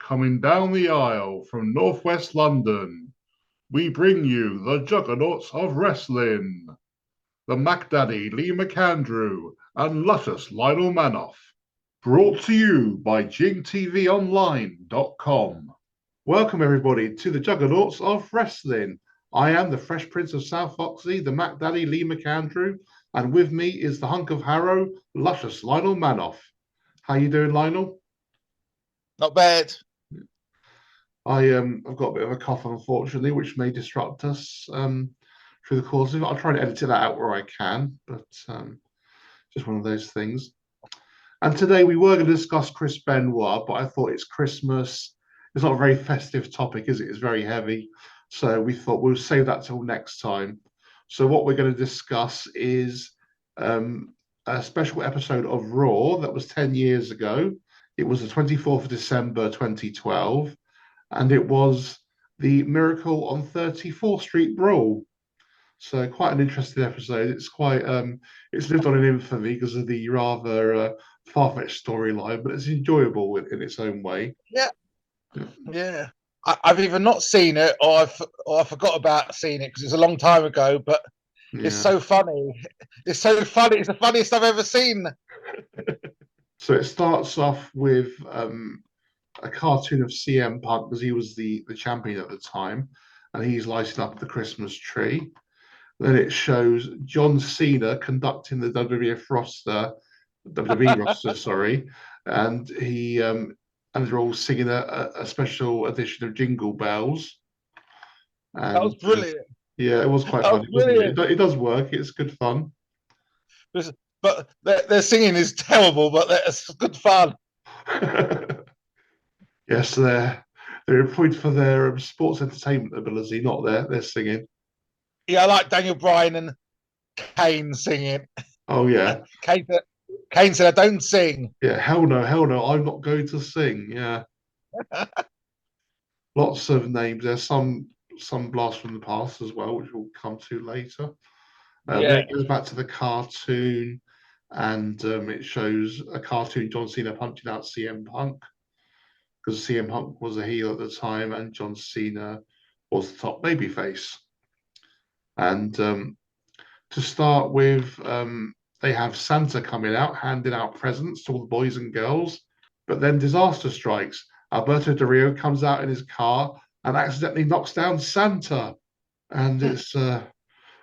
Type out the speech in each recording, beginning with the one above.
Coming down the aisle from northwest London, we bring you the Juggernauts of wrestling, the Mac Daddy Lee McAndrew and luscious Lionel Manoff. Brought to you by JingTVOnline.com. Welcome everybody to the Juggernauts of wrestling. I am the Fresh Prince of South Oxley, the Mac Daddy Lee McAndrew, and with me is the hunk of Harrow, luscious Lionel Manoff. How you doing, Lionel? Not bad. I've got a bit of a cough, unfortunately, which may disrupt us through the course of it. I'll try and edit it out where I can, but just one of those things. And today we were going to discuss Chris Benoit, but I thought it's Christmas. It's not a very festive topic, is it? It's very heavy. So we thought we'll save that till next time. So what we're going to discuss is a special episode of Raw that was 10 years ago. It was the 24th of December 2012. And it was the Miracle on 34th Street Brawl. So quite an interesting episode. It's quite it's lived on in infamy because of the rather far-fetched storyline, but it's enjoyable in its own way. Yeah. I've either not seen it or I forgot about seeing it because it's a long time ago. But it's so funny. It's so funny. It's the funniest I've ever seen. So it starts off with a cartoon of CM Punk because he was the champion at the time, and he's lighting up the Christmas tree. Then it shows John Cena conducting the WWE roster, sorry, and and they're all singing a special edition of Jingle Bells. And, that was brilliant. Yeah, it was quite funny, wasn't it? It does work. It's good fun. But their singing is terrible, but it's good fun. Yes, they're employed for their sports entertainment ability, not their singing. Yeah, I like Daniel Bryan and Kane singing. Oh yeah, Kane said, "I don't sing." Yeah, hell no, I'm not going to sing. Yeah, lots of names. There's some blasts from the past as well, which we'll come to later. Then it goes back to the cartoon, and it shows a cartoon John Cena punching out CM Punk, because CM Punk was a heel at the time and John Cena was the top babyface. And to start with, they have Santa coming out, handing out presents to all the boys and girls, but then disaster strikes. Alberto Del Rio comes out in his car and accidentally knocks down Santa. And it's a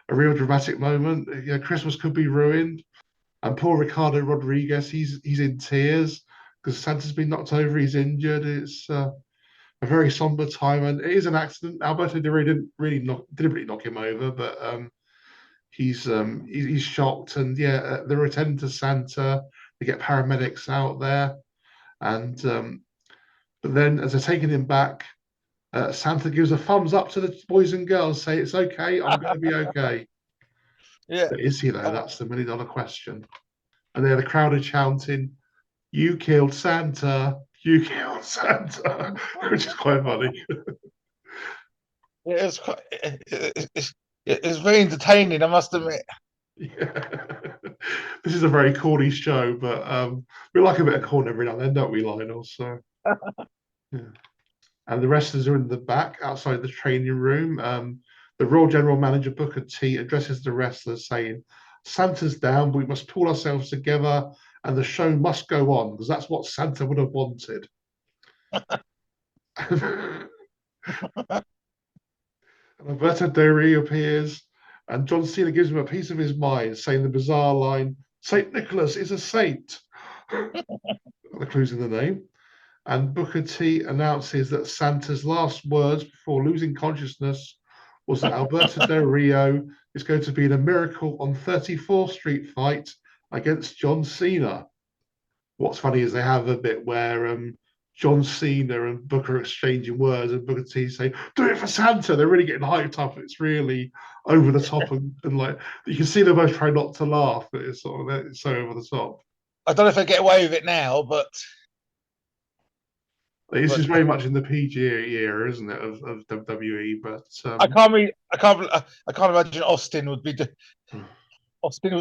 real dramatic moment. You know, Christmas could be ruined. And poor Ricardo Rodriguez, he's in tears because Santa's been knocked over, he's injured. It's a very somber time, and it is an accident. Alberto Del Rio deliberately knock him over, but he's shocked, and they're attending to Santa. They get paramedics out there, and but then as they're taking him back, Santa gives a thumbs up to the boys and girls, say it's okay, I'm going to be okay. Yeah, but is he though? That's the $1 million question. And then the crowd are chanting, "You killed Santa! You killed Santa!" which is quite funny. it's very entertaining, I must admit. Yeah. This is a very corny show, but we like a bit of corn every now and then, don't we, Lionel? So, yeah. And the wrestlers are in the back outside the training room. The Raw General Manager Booker T addresses the wrestlers, saying, "Santa's down, but we must pull ourselves together, and the show must go on because that's what Santa would have wanted." And Alberto Del Rio appears, and John Cena gives him a piece of his mind, saying the bizarre line, "Saint Nicholas is a saint." The clues in the name. And Booker T announces that Santa's last words before losing consciousness was that Alberto Del Rio is going to be in a Miracle on 34th Street fight against John Cena. What's funny is they have a bit where John Cena and Booker are exchanging words, and Booker T saying, "Do it for Santa." They're really getting hyped up. It's really over the top, and like you can see them both try not to laugh, but it's so over the top. I don't know if they get away with it now, but this is very much in the PG era, isn't it, of WWE? But I can't imagine Austin would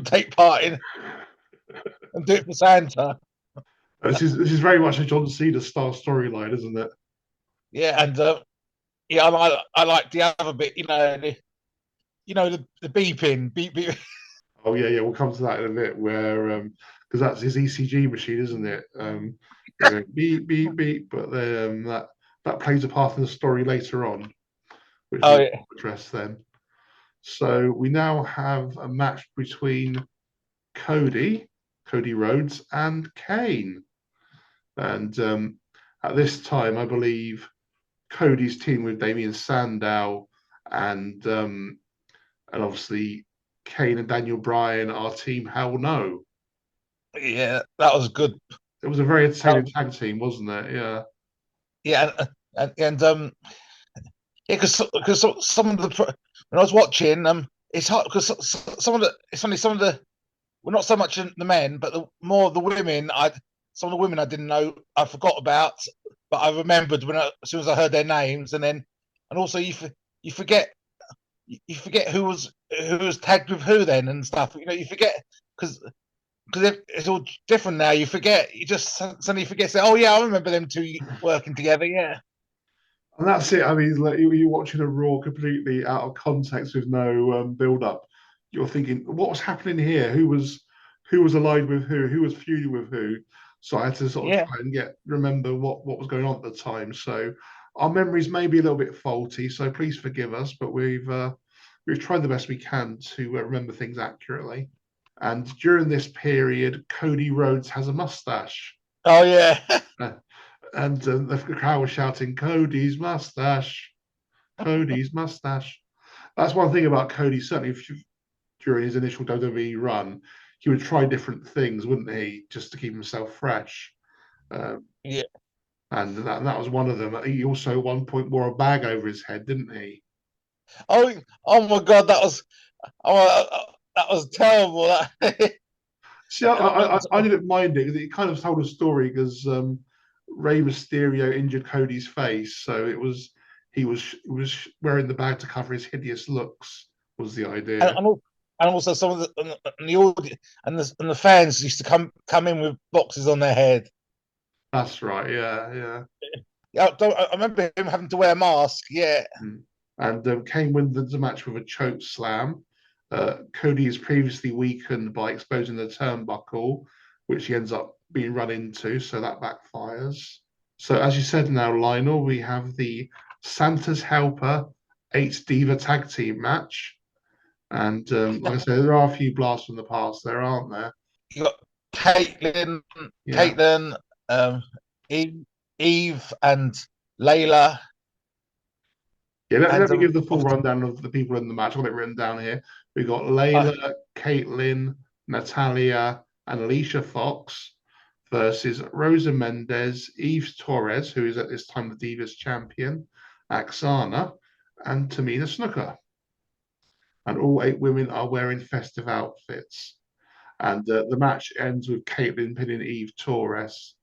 take part in and do it for Santa. This is very much a John Cena style storyline, isn't it? Yeah, and yeah, I like the other bit. The beeping, beep beep. Oh yeah, yeah. We'll come to that in a bit. Where because that's his ECG machine, isn't it? Going beep beep beep. But that plays a part in the story later on, which Oh we'll yeah, address then. So we now have a match between Cody, Cody Rhodes, and Kane. And at this time, I believe Cody's team with Damien Sandow and obviously Kane and Daniel Bryan are team Hell No. yeah, that was good. It was a very That entertaining was, tag team, wasn't it? Yeah, yeah, and yeah, because some of the when I was watching it's hard because some of the it's only some of the well, not so much the men, but more of the women. Some of the women I didn't know, I forgot about, but I remembered as soon as I heard their names, and also you forget you forget who was tagged with who then and stuff. You forget because it's all different now. You forget, you just suddenly forget. Say, oh yeah, I remember them two working together. Yeah, and that's it. I mean, like, you're watching a Raw completely out of context with no build up. You're thinking, what was happening here? Who was allied with who? Who was feuding with who? So I had to sort of yeah. try and remember what was going on at the time. So our memories may be a little bit faulty. So please forgive us, but we've tried the best we can to remember things accurately. And during this period, Cody Rhodes has a mustache. Oh yeah. Uh, and the crowd was shouting, Cody's mustache, Cody's mustache. That's one thing about Cody, certainly during his initial WWE run, he would try different things, wouldn't he, just to keep himself fresh. Um, Yeah. and that was one of them. He also at one point wore a bag over his head, didn't he? Oh, oh my God, that was terrible. See, I didn't mind it because it kind of told a story because Rey Mysterio injured Cody's face, so he was wearing the bag to cover his hideous looks was the and, idea. and also some of the audience and the fans used to come in with boxes on their head. That's right. Yeah, yeah. Yeah, I remember him having to wear a mask. Yeah, Mm. And Kane wins the match with a choke slam. Cody is previously weakened by exposing the turnbuckle, which he ends up being run into, so that backfires. So, as you said now, Lionel, we have the Santa's Helper 8 Diva Tag Team match. And like I said, there are a few blasts from the past there, aren't there? you got Caitlin, Yeah. Caitlin, um, Eve, Eve, and Layla, Yeah, let and me give the full rundown of the people in the match. I've got it written down here. We've got Layla, Caitlin, Natalia, and Alicia Fox versus Rosa Mendez, Eve Torres, who is at this time the Divas champion, Axana, and Tamina Snuka. And all 8 women are wearing festive outfits. And the match ends with Caitlin pinning Eve Torres.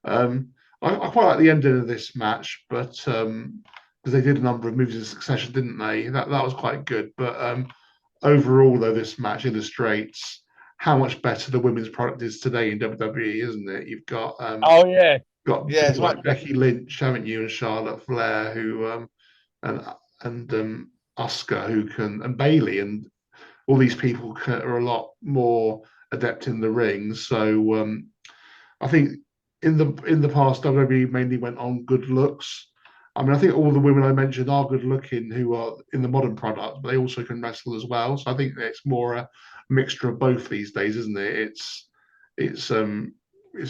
Um, I quite like the ending of this match, but because they did a number of moves in succession, didn't they? That was quite good. But overall, though, this match illustrates how much better the women's product is today in WWE, isn't it? You've oh yeah, got yeah, it's people much like better. Becky Lynch, haven't you, and Charlotte Flair, who and Asuka, who can, and Bailey, and all these people are a lot more adept in the ring. So I think in the past, WWE mainly went on good looks. I mean, I think all the women I mentioned are good looking who are in the modern product, but they also can wrestle as well. So I think it's more a mixture of both these days, isn't it? It's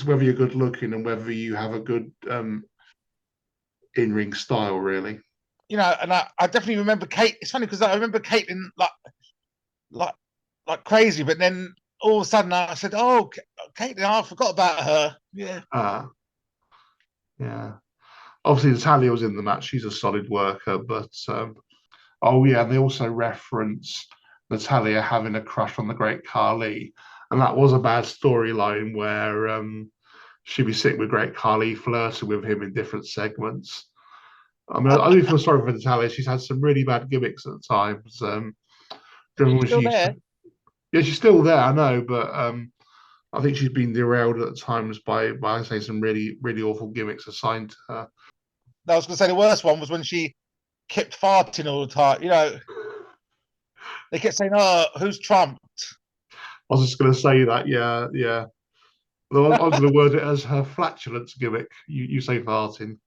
whether you're good looking and whether you have a good in ring style, really. And I definitely remember Kate. It's funny because I remember Caitlin like like crazy, but then all of a sudden I said, "Oh, Caitlin, I forgot about her." Yeah, Yeah. Obviously, Natalia was in the match. She's a solid worker, but oh yeah, they also reference Natalia having a crush on the Great Khali, and that was a bad storyline where she'd be sitting with Great Khali, flirting with him in different segments. I mean, I do feel sorry for Natalia. She's had some really bad gimmicks at times. Remember she's when she still used there. to? Yeah, she's still there, I know, but I think she's been derailed at times by I say, some really, really awful gimmicks assigned to her. I was going to say the worst one was when she kept farting all the time. You know, they kept saying, "Oh, who's Trump?" I was just going to say that. Yeah, yeah. Well, I was going to word it as her flatulence gimmick. You say farting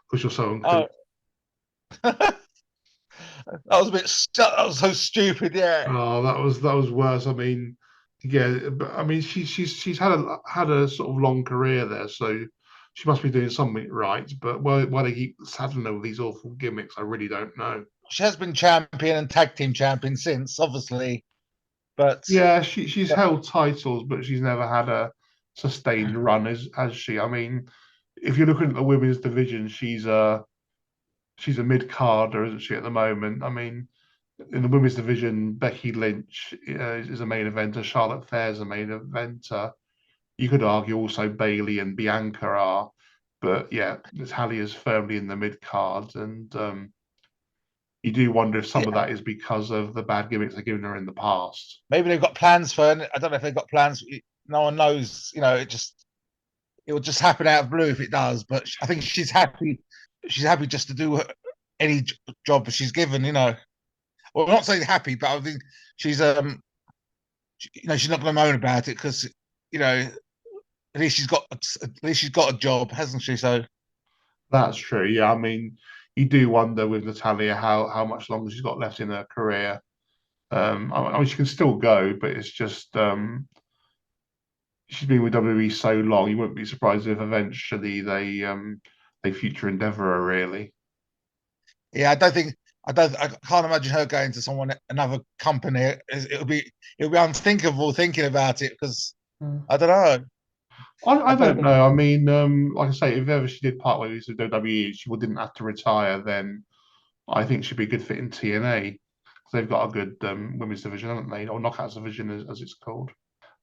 because you're so uncouth. Oh, that was a bit. That was so stupid. Yeah. Oh, that was worse. I mean, yeah, but I mean, she's had a sort of long career there, so she must be doing something right. But why they keep saddling her with these awful gimmicks, I really don't know. She has been champion and tag team champion since, obviously, but Yeah, she's held titles, but she's never had a sustained run, as has she? I mean, if you're looking at the women's division, she's a mid carder, isn't she, at the moment? I mean, in the women's division, Becky Lynch is a main eventer, Charlotte Flair's a main eventer. You could argue also Bailey and Bianca are, but yeah, Natalia's firmly in the mid card, and you do wonder if some of yeah, that is because of the bad gimmicks they've given her in the past. maybe they've got plans for. I don't know if they've got plans. No one knows. You know, it will just happen out of blue if it does. But I think she's happy. She's happy just to do any job she's given. You know, well, I'm not saying happy, but I think she's you know, she's not going to moan about it because you know at least she's got a job, hasn't she? So That's true. Yeah, I mean, you do wonder with Natalia how much longer she's got left in her career. I mean, she can still go, but it's just she's been with WWE so long. You wouldn't be surprised if eventually they future endeavour her. Really, yeah, I can't imagine her going to another company. It would be unthinkable thinking about it because I don't know. I I don't don't think. know. I mean, like I say, if ever she did part ways with WWE, she didn't have to retire. Then I think she'd be a good fit in TNA because they've got a good women's division, haven't they? Or knockouts division, as it's called.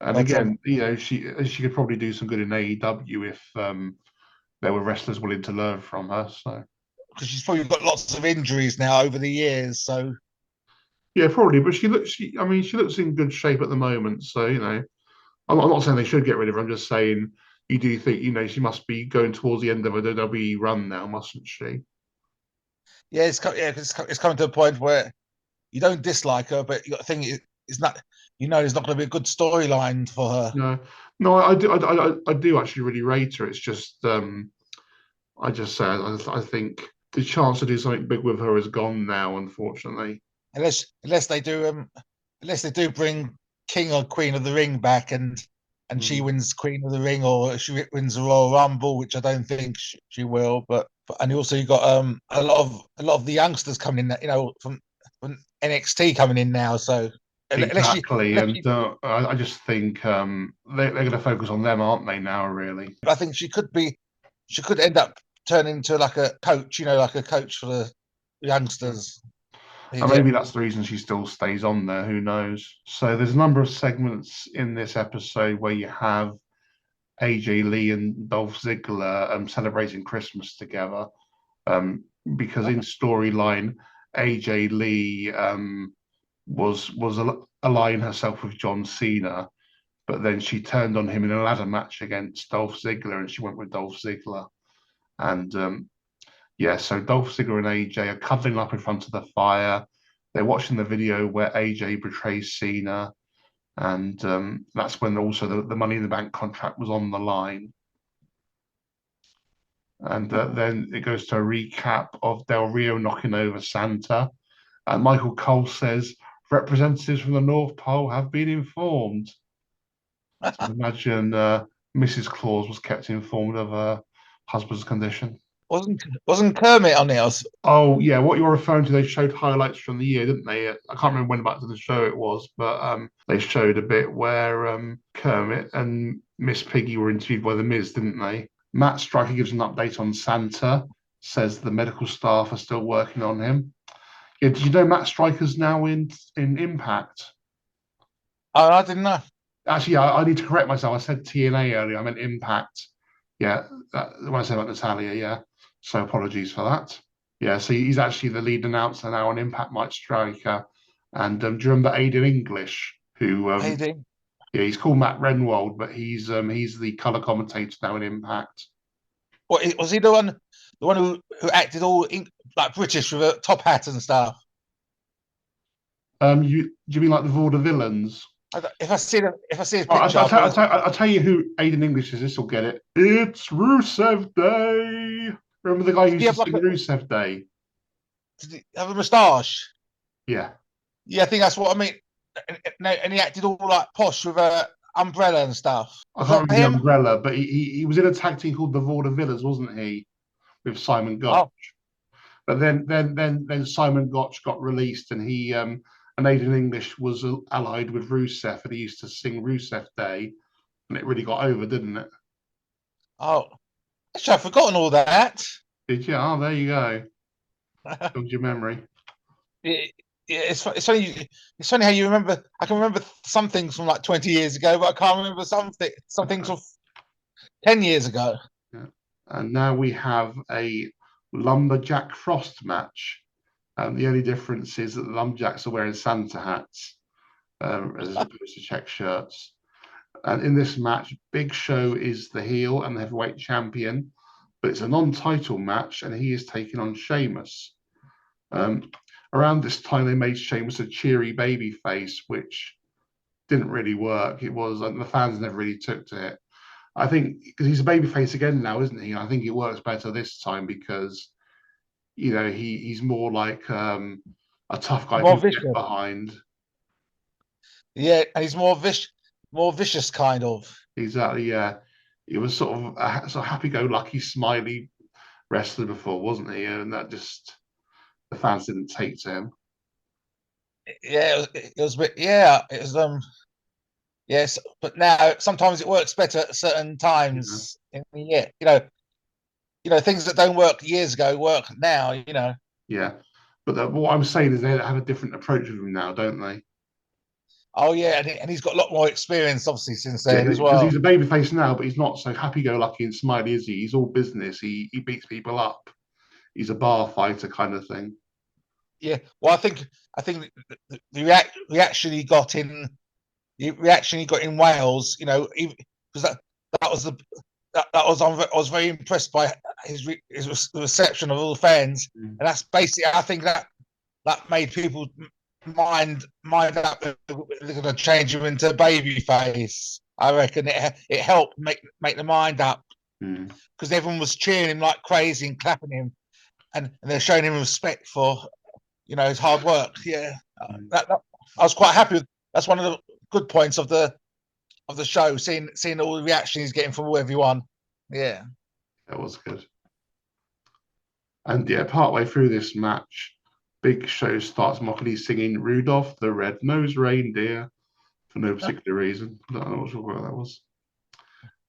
And But again, you know, she could probably do some good in AEW if there were wrestlers willing to learn from her. So because she's probably got lots of injuries now over the years. So yeah, probably. But I mean, she looks in good shape at the moment. So you know, I'm not saying they should get rid of her. I'm just saying you do think you know she must be going towards the end of a WWE run now, mustn't she? yeah, it's coming to a point where you don't dislike her, but you got to think it's not. You know, there's not going to be a good storyline for her. No, no, I do actually really rate her. It's just I just say I think the chance to do something big with her is gone now, unfortunately. Unless they do unless they do bring King or Queen of the Ring back and she Mm. wins Queen of the Ring or she wins the Royal Rumble, which I don't think she will. But and also you got a lot of the youngsters coming in, you know, from NXT coming in now. So Exactly, unless and she I just think they're going to focus on them, aren't they? Now, really, I think she could end up turning into like a coach, you know, like a coach for the youngsters. You and get maybe that's the reason she still stays on there. Who knows? So there's a number of segments in this episode where you have AJ Lee and Dolph Ziggler celebrating Christmas together. Because in storyline, AJ Lee was allying herself with John Cena, but then she turned on him in a ladder match against Dolph Ziggler, and she went with Dolph Ziggler. And yeah, so Dolph Ziggler and AJ are cuddling up in front of the fire. They're watching the video where AJ betrays Cena, and that's when also the Money in the Bank contract was on the line. And then it goes to a recap of Del Rio knocking over Santa. And Michael Cole says, representatives from the North Pole have been informed. So I imagine Mrs. Claus was kept informed of her husband's condition. wasn't Kermit on it? Oh, yeah, what you're referring to, they showed highlights from the year, didn't they? I can't remember when back to the show it was, but they showed a bit where Kermit and Miss Piggy were interviewed by The Miz, didn't they? Matt Striker gives an update on Santa, says the medical staff are still working on him. Yeah, did you know Matt Striker's now in Impact? Oh, I didn't know. Actually, I need to correct myself. I said TNA earlier. I meant Impact. Yeah, when I said about Natalia, yeah. So apologies for that. Yeah, so he's actually the lead announcer now on Impact, Mike Striker. And do you remember Aidan English, who AD. yeah, he's called Matt Renwald, but he's the color commentator now in Impact. What was he the one? the one who acted all like British with a top hat and stuff. Do you mean like the Vaudevillains? If I see his Oh, picture, I'll tell you who Aiden English is. This will get it. It's Rusev Day. Remember the guy who used to sing Rusev Day? Did he have a moustache? Yeah. Yeah, I think that's what I mean. And he acted all like posh with a umbrella and stuff. I Was can't that remember the him? umbrella, but he was in a tag team called the Vaudevillains, wasn't he? With Simon Gotch. Oh, But then Simon Gotch got released, and and Aiden English was allied with Rusev, and he used to sing Rusev Day, and it really got over, didn't it? oh, actually, I've forgotten all that. Did you? Oh, there you go. Jogged your memory. It's funny. It's funny how you remember. I can remember some things from like 20 years ago, but I can't remember some things from 10 years ago. Yeah. And now we have a lumberjack frost match. The only difference is that the lumberjacks are wearing Santa hats as opposed to check shirts. And in this match, Big Show is the heel and the heavyweight champion, but it's a non-title match, and he is taking on Sheamus. Around this time, they made Sheamus a cheery baby face, which didn't really work. It was, and the fans never really took to it. I think because he's a baby face again now, isn't he? I think it works better this time because, he's more like a tough guy More who can vicious. get behind. Yeah, and he's more vicious kind of. Exactly. Yeah, he was sort of a happy-go-lucky, smiley wrestler before, wasn't he? And that just the fans didn't take to him. Yeah, it was a bit. Yeah, it was. Yes, but now sometimes it works better at certain times in the year. Things that don't work years ago work now. Yeah, but what I'm saying is they have a different approach with him now, don't they? Oh yeah, and he's got a lot more experience, obviously, since Yeah, then as because well. he's a babyface now, but he's not so happy-go-lucky and smiley, is he? He's all business. He beats people up. He's a bar fighter kind of thing. Yeah. Well, I think the reaction he got in Wales, because that was I was very impressed by his reception of all the fans, and that's basically I think that made people mind up. They're going to change him into baby face. I reckon it helped make the mind up because everyone was cheering him like crazy and clapping him, and they're showing him respect for his hard work. Yeah, I was quite happy with. That's one of the good points of the show. Seeing all the reaction he's getting from everyone. Yeah, that was good. And yeah, partway through this match, Big Show starts mockingly singing "Rudolph the Red-Nosed Reindeer" for no particular reason. I don't know what that was.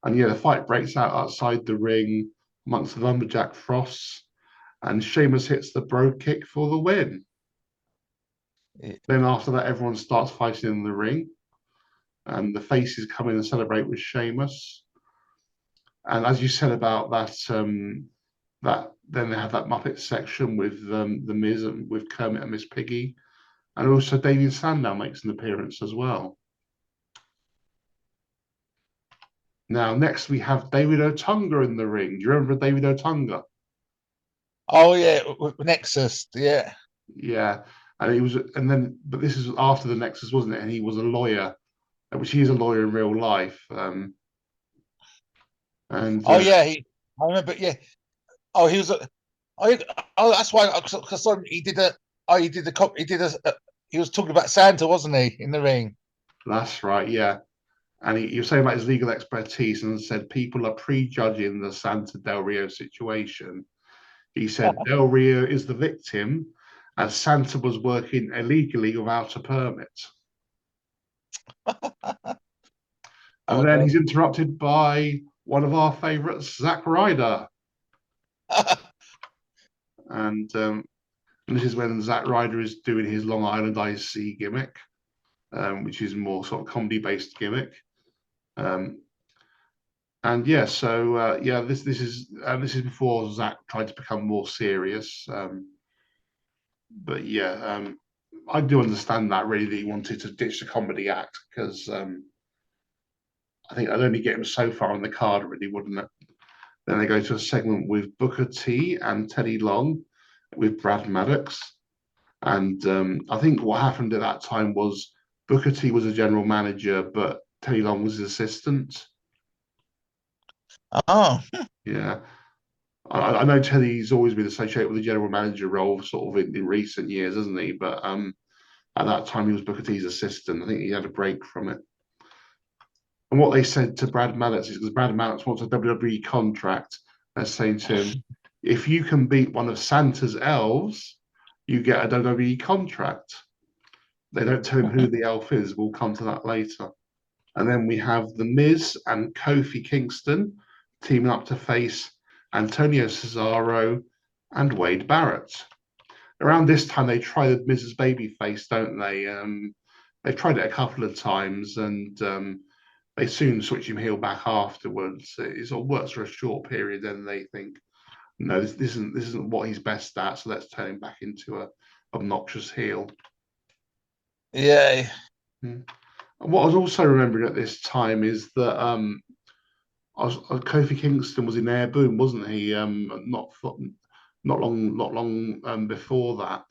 And yeah, the fight breaks out outside the ring amongst the lumberjack Frosts, and Sheamus hits the bro kick for the win. Yeah. Then after that, everyone starts fighting in the ring, and the faces come in and celebrate with Sheamus. And as you said about that, then they have that Muppet section with the Miz and with Kermit and Miss Piggy, and also Damien Sandow makes an appearance as well. Now, next we have David Otunga in the ring. Do you remember David Otunga? Oh yeah, with Nexus, yeah. Yeah, and but this is after the Nexus, wasn't it? And he was a lawyer, which he is a lawyer in real life. And I remember. Yeah. Oh, he was. That's why. Because he was talking about Santa, wasn't he, in the ring? That's right. Yeah. And he was saying about his legal expertise and said people are prejudging the Santa Del Rio situation. He said Del Rio is the victim as Santa was working illegally without a permit. And then he's interrupted by one of our favourites, Zack Ryder. And this is when Zack Ryder is doing his Long Island Iced Tea gimmick, which is more sort of comedy-based gimmick. And yeah, so this is before Zack tried to become more serious. But yeah, I do understand that really that he wanted to ditch the comedy act because I think I'd only get him so far on the card, really, wouldn't it? Then they go to a segment with Booker T and Teddy Long with Brad Maddox. And I think what happened at that time was Booker T was a general manager, but Teddy Long was his assistant. Oh, Yeah. I know Teddy's always been associated with the general manager role sort of in recent years, hasn't he? But at that time, he was Booker T's assistant. I think he had a break from it. And what they said to Brad Maddox is because Brad Maddox wants a WWE contract, they're saying to him, if you can beat one of Santa's elves, you get a WWE contract. They don't tell him who the elf is. We'll come to that later. And then we have The Miz and Kofi Kingston teaming up to face Antonio Cesaro and Wade Barrett. Around this time, they try the Miz's babyface, don't they? They've tried it a couple of times, and they soon switch him heel back afterwards. It sort of works for a short period, then they think, no, this isn't what he's best at, so let's turn him back into a obnoxious heel. yeah. And what I was also remembering at this time is that Kofi Kingston was in Air Boom, wasn't he? Not long before that.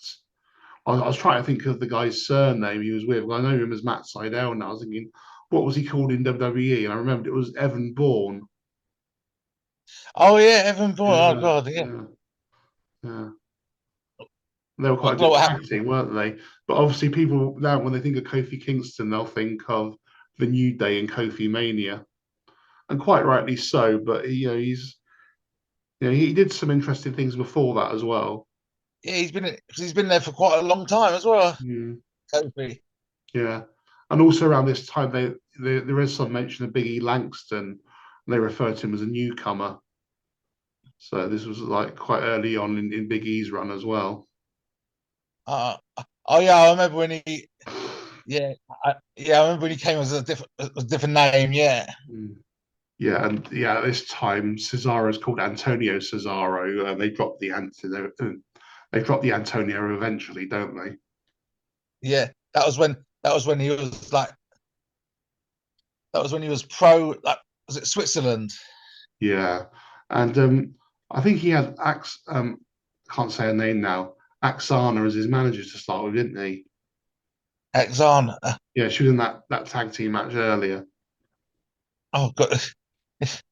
I was trying to think of the guy's surname he was with. I know him as Matt Sydal, and I was thinking, what was he called in WWE? And I remembered it was Evan Bourne. Oh yeah, Evan Bourne. Yeah, Oh God, yeah. yeah. They were quite a Well, good tag team, weren't they? But obviously, people now, when they think of Kofi Kingston, they'll think of the New Day and Kofi Mania, and quite rightly so. But he did some interesting things before that as well. yeah, he's been there for quite a long time as well. Kofi. Yeah, and also around this time, there is some mention of Big E Langston, and they refer to him as a newcomer. So this was like quite early on in Big E's run as well. Oh yeah, I remember when he. Yeah, I remember when he came as a different name. Yeah. Yeah, and yeah, at this time Cesaro's called Antonio Cesaro, and they dropped the Antonio. They dropped the Antonio eventually, don't they? Yeah, that was when he was like. That was when he was pro. Like, was it Switzerland? Yeah, and I think he had can't say her name now. Axana as his manager to start with, didn't he? Exxon. Yeah, she was in that tag team match earlier. Oh God, it's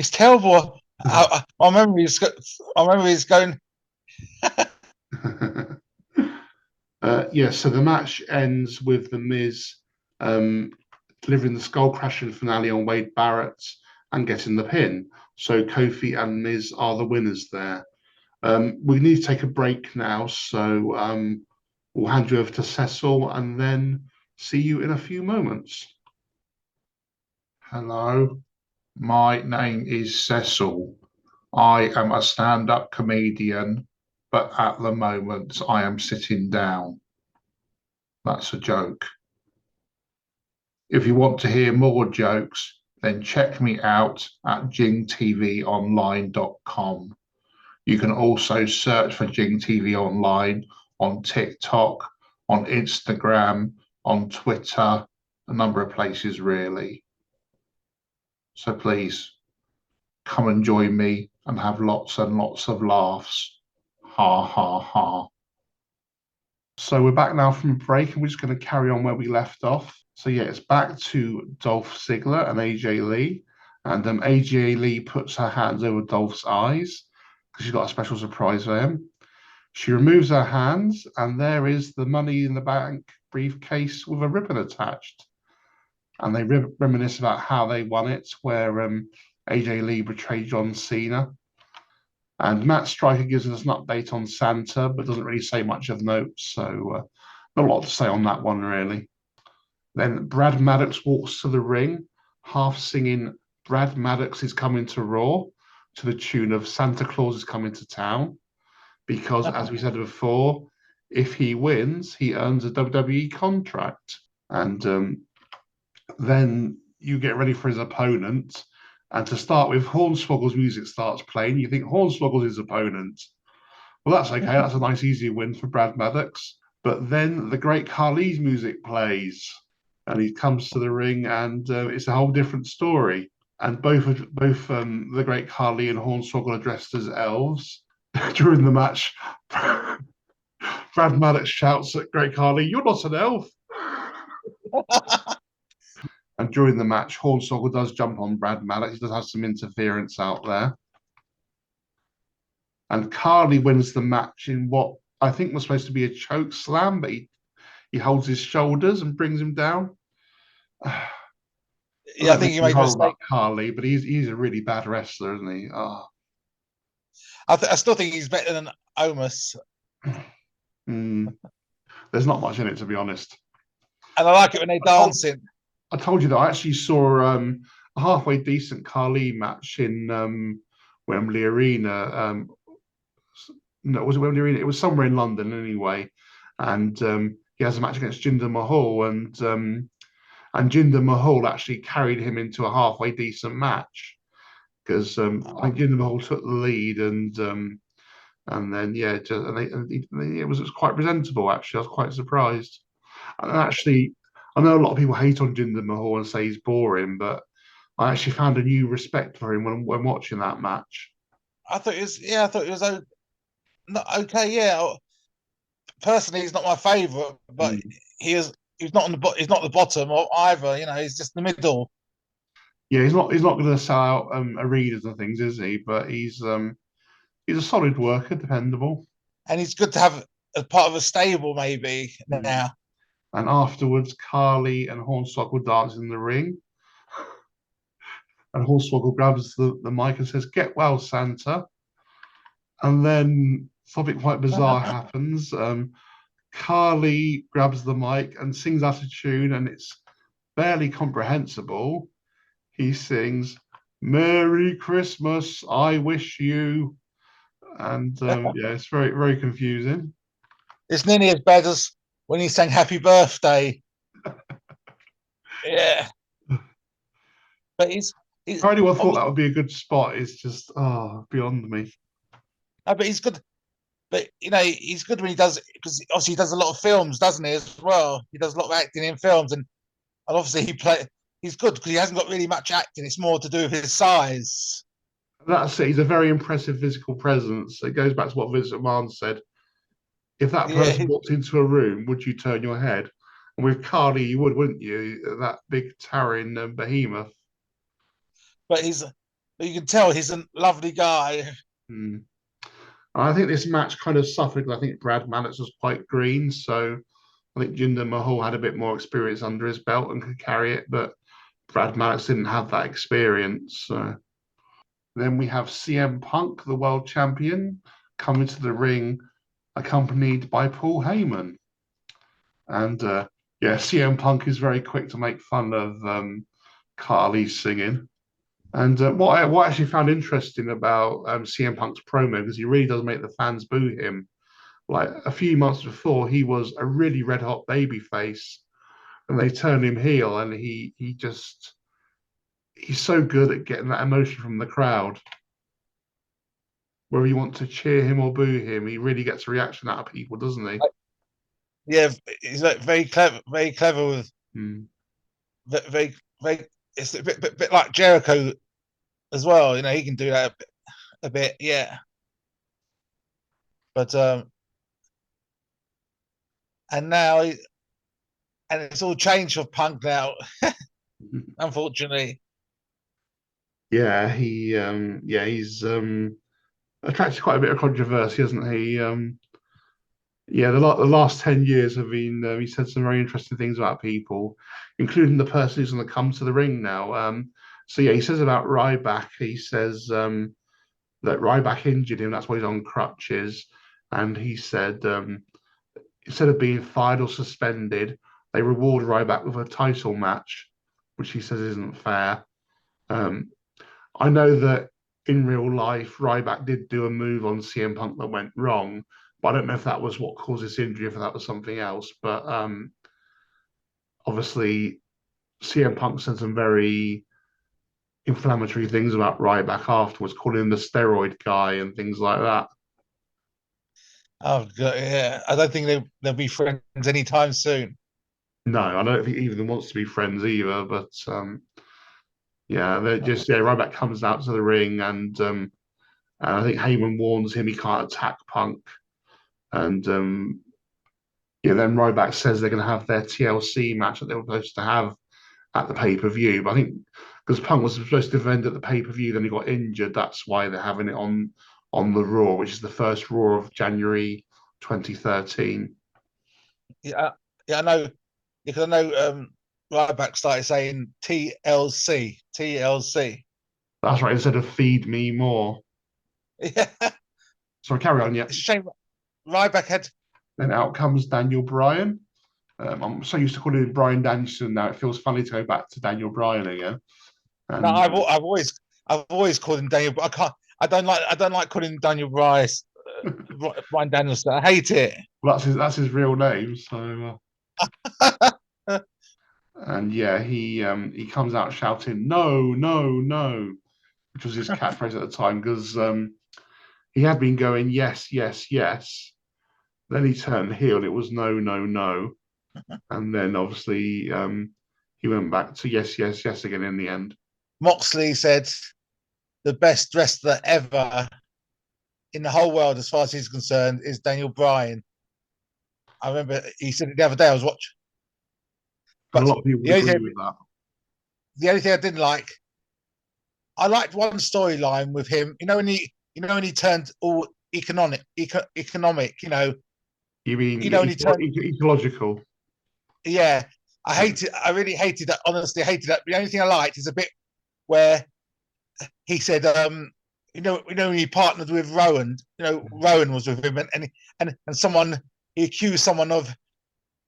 terrible. I remember he's going. Yeah, so the match ends with The Miz delivering the skull crashing finale on Wade Barrett and getting the pin. So Kofi and Miz are the winners there. We need to take a break now, so we'll hand you over to Cecil and then see you in a few moments. Hello, my name is Cecil. I am a stand-up comedian, but at the moment I am sitting down. That's a joke. If you want to hear more jokes, then check me out at jingtvonline.com. You can also search for Jing TV Online on TikTok, on Instagram, on Twitter, a number of places really. So please come and join me and have lots and lots of laughs. Ha ha ha. So we're back now from break and we're just going to carry on where we left off. So yeah, it's back to Dolph Ziggler and AJ Lee. And AJ Lee puts her hands over Dolph's eyes because she's got a special surprise for him. She removes her hands, and there is the Money in the Bank briefcase with a ribbon attached. And they reminisce about how they won it, where AJ Lee betrayed John Cena. And Matt Striker gives us an update on Santa, but doesn't really say much of note, so not a lot to say on that one, really. Then Brad Maddox walks to the ring, half singing Brad Maddox is coming to Raw to the tune of Santa Claus is coming to town. Because, as we said before, if he wins, he earns a WWE contract. And then you get ready for his opponent. And to start with, Hornswoggle's music starts playing. You think Hornswoggle's his opponent. Well, that's okay. That's a nice, easy win for Brad Maddox. But then the Great Khali's music plays. And he comes to the ring, and it's a whole different story. and both the Great Khali and Hornswoggle are dressed as elves. During the match, Brad Maddox shouts at Great Khali, "You're not an elf!" And during the match, Hornswoggle does jump on Brad Maddox. He does have some interference out there. And Khali wins the match in what I think was supposed to be a choke slam, but he holds his shoulders and brings him down. Yeah, I think he made a mistake. About Khali, but he's a really bad wrestler, isn't he? Oh. I still think he's better than Omos. There's not much in it, to be honest. And I like it when they're dancing. I told you that I actually saw a halfway decent Khali match in Wembley Arena. No, was it Wembley Arena? It was somewhere in London anyway. And he has a match against Jinder Mahal, and Jinder Mahal actually carried him into a halfway decent match because I think Jinder Mahal took the lead, and then it was quite presentable. Actually, I was quite surprised. And actually, I know a lot of people hate on Jinder Mahal and say he's boring, but I actually found a new respect for him when watching that match. I thought it was okay. Yeah, personally, he's not my favourite, but he's not he's not the bottom or either. You know, he's just the middle. Yeah, he's not going to sell out arenas and things, is he? But he's a solid worker, dependable. And he's good to have as part of a stable, maybe now. And afterwards, Khali and Hornswoggle dance in the ring. And Hornswoggle grabs the mic and says, "Get well, Santa." And then something quite bizarre happens. Khali grabs the mic and sings out a tune, and it's barely comprehensible. He sings, "Merry Christmas, I wish you." And yeah, it's very, very confusing. It's nearly as bad as when he sang "Happy Birthday." Yeah, but he's anyone thought that would be a good spot is just beyond me. No, but he's good. But you know, he's good when he does, because obviously he does a lot of films, doesn't he? As well, he does a lot of acting in films, and obviously he's good because he hasn't got really much acting. It's more to do with his size. That's it. He's a very impressive physical presence. It goes back to what Vince McMahon said. If that person walked into a room, would you turn your head? And with Khali, you would, wouldn't you? That big towering behemoth. But you can tell he's a lovely guy. I think this match kind of suffered because I think Brad Maddox was quite green. So I think Jinder Mahal had a bit more experience under his belt and could carry it. But Brad Maddox didn't have that experience. So. Then we have CM Punk, the world champion, coming to the ring, accompanied by Paul Heyman. And CM Punk is very quick to make fun of Khali singing. And what I actually found interesting about CM Punk's promo, because he really does make the fans boo him. Like a few months before, he was a really red hot baby face, and they turned him heel, and he's so good at getting that emotion from the crowd. Whether you want to cheer him or boo him, he really gets a reaction out of people, doesn't he? Yeah, he's like very clever with very. It's a bit like Jericho as well. You know, he can do that a bit, yeah. But and now it's all changed for Punk now, unfortunately. Yeah, he's attracted quite a bit of controversy, hasn't he? The last 10 years have been. He said some very interesting things about people, including the person who's going to come to the ring now. He says about Ryback. He says that Ryback injured him. That's why he's on crutches. And he said instead of being fired or suspended, they reward Ryback with a title match, which he says isn't fair. I know that in real life, Ryback did do a move on CM Punk that went wrong, but I don't know if that was what caused this injury, if that was something else. But obviously, CM Punk said some very inflammatory things about Ryback afterwards, calling him the steroid guy and things like that. Oh God, yeah. I don't think they'll be friends anytime soon. No, I don't think either of them wants to be friends either. But Yeah, they're just Ryback comes out to the ring, and I think Heyman warns him he can't attack Punk, and then Ryback says they're going to have their TLC match that they were supposed to have at the pay-per-view. But I think because Punk was supposed to defend at the pay-per-view, then he got injured. That's why they're having it on the Raw, which is the first Raw of January 2013. Yeah, yeah, I know. Because I know Ryback started saying TLC, TLC. That's right. Instead of feed me more. Yeah, So carry on. Yeah. it's a shame Ryback had. Then out comes Daniel Bryan. I'm so used to calling him Brian Danielson now. It feels funny to go back to Daniel Bryan again. No, And I've always called him Daniel. I can't. I don't like calling him Daniel Bryce, Brian Danielson. I hate it. well, that's his real name. So and yeah, he comes out shouting "No, no, no," which was his catchphrase at the time because he had been going yes, yes, yes. Then he turned heel. It was no, no, no, and then obviously he went back to yes, yes, yes again in the end. Moxley said the best wrestler ever in the whole world, as far as he's concerned, is Daniel Bryan. I remember he said it the other day. I was watching, And a but lot of people would agree with that. the only thing I didn't like, I liked one storyline with him. When he turned all economic. You mean When he turned, ecological? yeah. I really hated that. Honestly, I hated that. The only thing I liked is a bit where he said, when he partnered with Rowan. Rowan was with him, and someone he accused someone of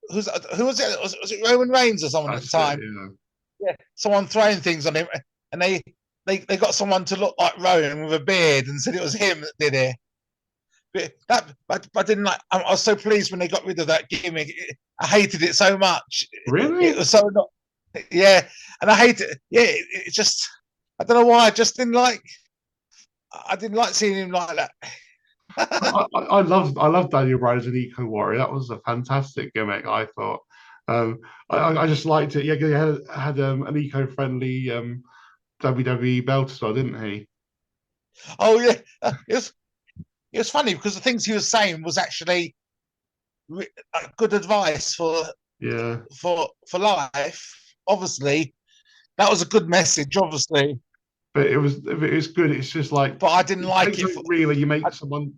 who was it? Was it Roman Reigns or someone at the time? Yeah, someone throwing things on him, and they got someone to look like Rowan with a beard and said it was him that did it. But I didn't like. I was so pleased when they got rid of that gimmick. I hated it so much. Really? It was so not. Yeah, and I hate it. Yeah, it just. I don't know why. I just didn't like. I didn't like seeing him like that. I love Daniel Bryan as an eco warrior. That was a fantastic gimmick. I thought. I just liked it. Yeah, he had an eco-friendly WWE belt as well, didn't he? Oh yeah, it was funny because the things he was saying was actually good advice for Yeah. for life. Obviously, that was a good message. Obviously, But it was good. It's just like, but I didn't like it. Really, you make someone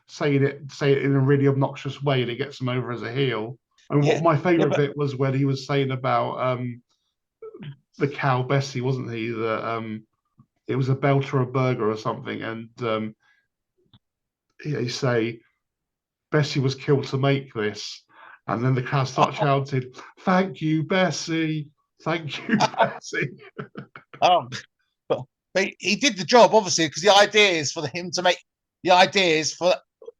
say it in a really obnoxious way, and it gets them over as a heel. And Yeah, what my yeah, favorite but bit was when he was saying about the cow Bessie, wasn't he? That it was a belt or a burger or something, and he say Bessie was killed to make this, and then the crowd start shouting, "Thank you, Bessie! Thank you, Bessie!" um, but he did the job obviously because the idea is for him to make the idea is for